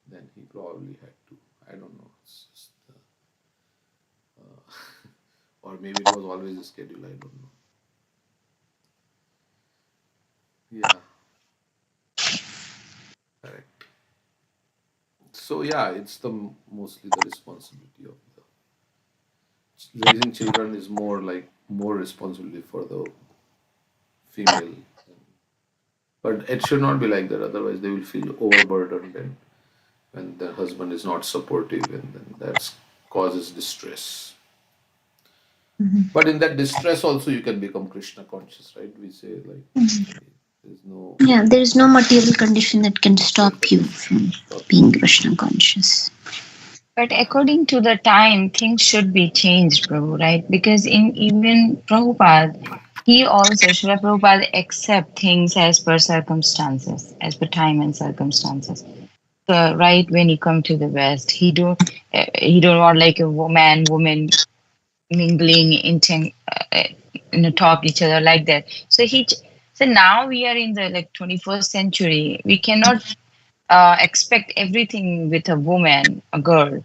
then he probably had to. I don't know. It's just, or maybe it was always a schedule. I don't know. Yeah, correct. So yeah, it's the mostly the responsibility of the raising children is more like more responsibility for the female. But it should not be like that. Otherwise, they will feel overburdened and when the husband is not supportive, and then that causes distress. But in that distress also you can become Krishna conscious, right? We say like there's no Yeah, there is no material condition that can material stop you condition from to stop you. being Krishna conscious. But according to the time, things should be changed, Prabhu, right? Because in even Prabhupada, he also, Srila Prabhupada accept things as per circumstances, as per time and circumstances. So, right when he come to the West, he don't want like a man woman mingling, talk each other like that. So now we are in the like 21st century. We cannot expect everything with a woman, a girl,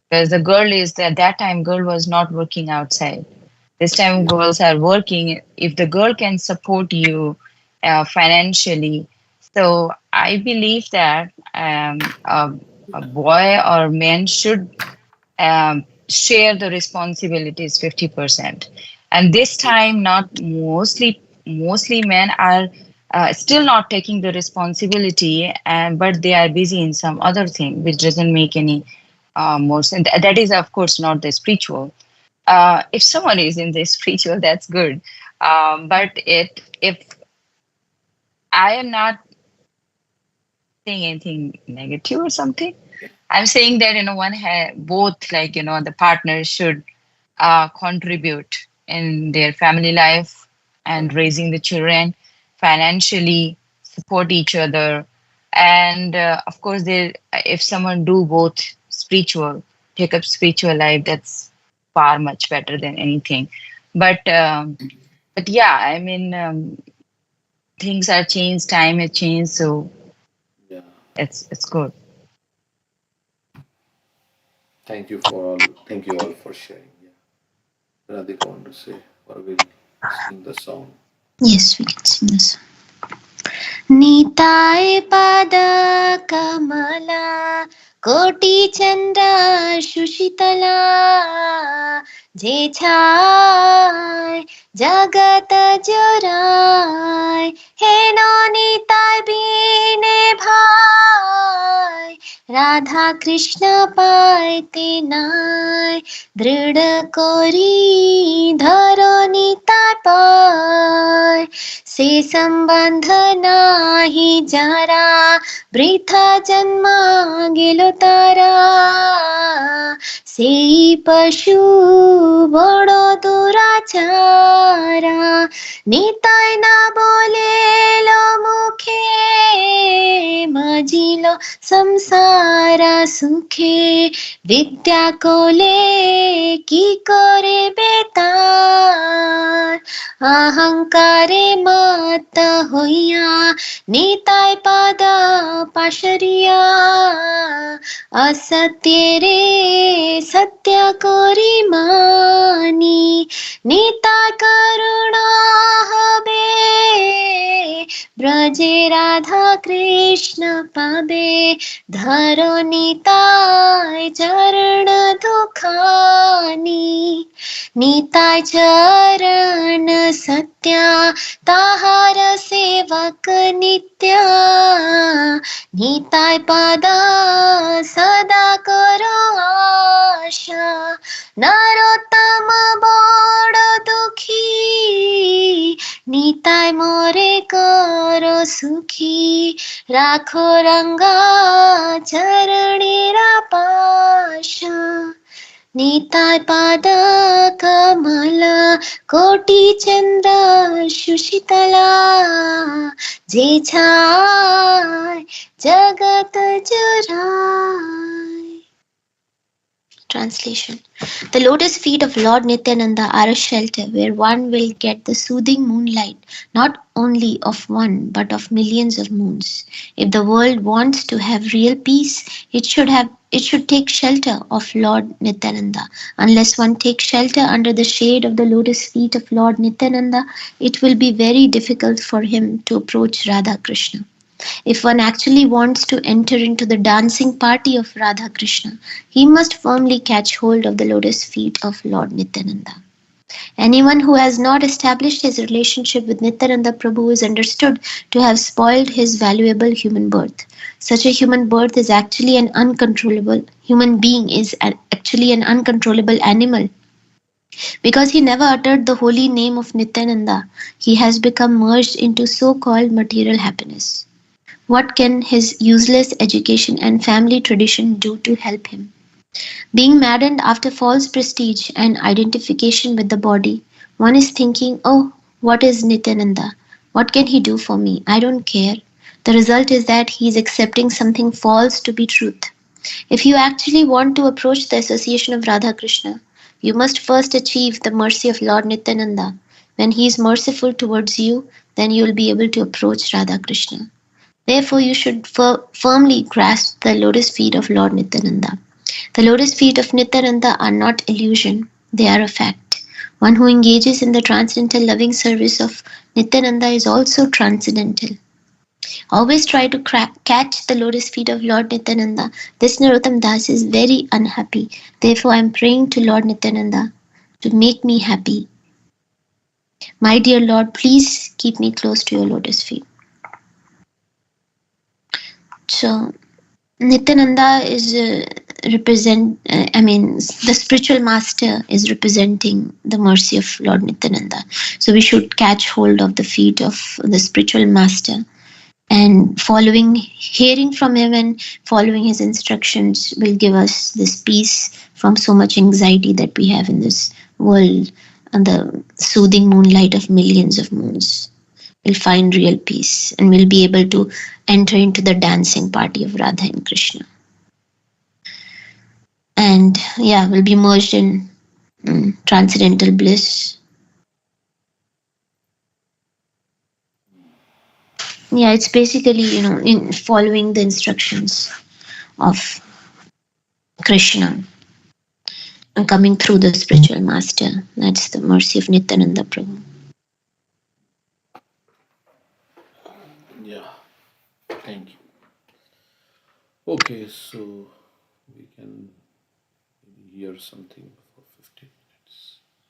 because the girl is at that time girl was not working outside. This time Yeah. girls are working. If the girl can support you financially, so I believe that a boy or man should share the responsibilities 50%. And this Yes. time not mostly men are still not taking the responsibility, and but they are busy in some other thing which doesn't make any more sense. That is of course not the spiritual. If someone is in the spiritual, that's good. But if I am not saying anything negative or something, I'm saying that both, like the partners should contribute in their family life and Correct. raising the children, financially support each other, and of course, if someone do both spiritual, take up spiritual life, that's far much better than anything. But yeah, I mean, things are changed, time has changed, so Yeah. it's good. Thank you all for sharing. Yeah. Radhika want to say, or will sing the song. Yes, we can sing this. Nitai pada kamala koti chandra shushitala je chai jagat jurai he no nitai bine bhai Radha Krishna paite nai दृढ़ कोरी धरो निताय पाय से संबंध नाही जरा वृथा जन्मा गेलो तारा से पशु बड़ो दुराचारा निताय ना बोले लो मुखे मजिलो संसारा सुखे विद्या कोले की करे बेतार अहंकारे मत होइया निताय पद पाशरिया असत्य रे सत्य कोरी मानी निताय करुणा हबे ब्रजे राधा कृष्ण पाबे धरो निताय चरण दुखानी निताय चरण सत्या ताहार सेवक नित्या निताय पदा सदा करो आशा नरोत्तम बड़ दुखी निताय मोरे करो सुखी राखो रंगा चरणेरा पाशा निताय पाद कमल कोटि चंद्र सुशीतला जे छाय जगत जुराय. Translation. The lotus feet of Lord Nityananda are a shelter where one will get the soothing moonlight, not only of one, but of millions of moons. If the world wants to have real peace, it should take shelter of Lord Nityananda. Unless one takes shelter under the shade of the lotus feet of Lord Nityananda, it will be very difficult for him to approach Radha Krishna. If one actually wants to enter into the dancing party of Radha Krishna, he must firmly catch hold of the lotus feet of Lord Nityananda. Anyone who has not established his relationship with Nityananda Prabhu is understood to have spoiled his valuable human birth. Such a human birth is actually an uncontrollable human being is actually an uncontrollable animal. Because he never uttered the holy name of Nityananda, he has become merged into so-called material happiness. What can his useless education and family tradition do to help him? Being maddened after false prestige and identification with the body, one is thinking, oh, what is Nityananda? What can he do for me? I don't care. The result is that he is accepting something false to be truth. If you actually want to approach the association of Radha Krishna, you must first achieve the mercy of Lord Nityananda. When he is merciful towards you, then you will be able to approach Radha Krishna. Therefore, you should firmly grasp the lotus feet of Lord Nityananda. The lotus feet of Nityananda are not illusion, they are a fact. One who engages in the transcendental loving service of Nityananda is also transcendental. Always try to catch the lotus feet of Lord Nityananda. This Narottam Das is very unhappy. Therefore, I am praying to Lord Nityananda to make me happy. My dear Lord, please keep me close to your lotus feet. So, Nityananda is the spiritual master is representing the mercy of Lord Nityananda. So we should catch hold of the feet of the spiritual master and hearing from him and following his instructions will give us this peace from so much anxiety that we have in this world and the soothing moonlight of millions of moons. We'll find real peace and we'll be able to enter into the dancing party of Radha and Krishna. And we'll be merged in transcendental bliss. Yeah, it's basically, in following the instructions of Krishna. coming through the spiritual master. That's the mercy of Nityananda Prabhu. Yeah, thank you. Okay, so we can hear something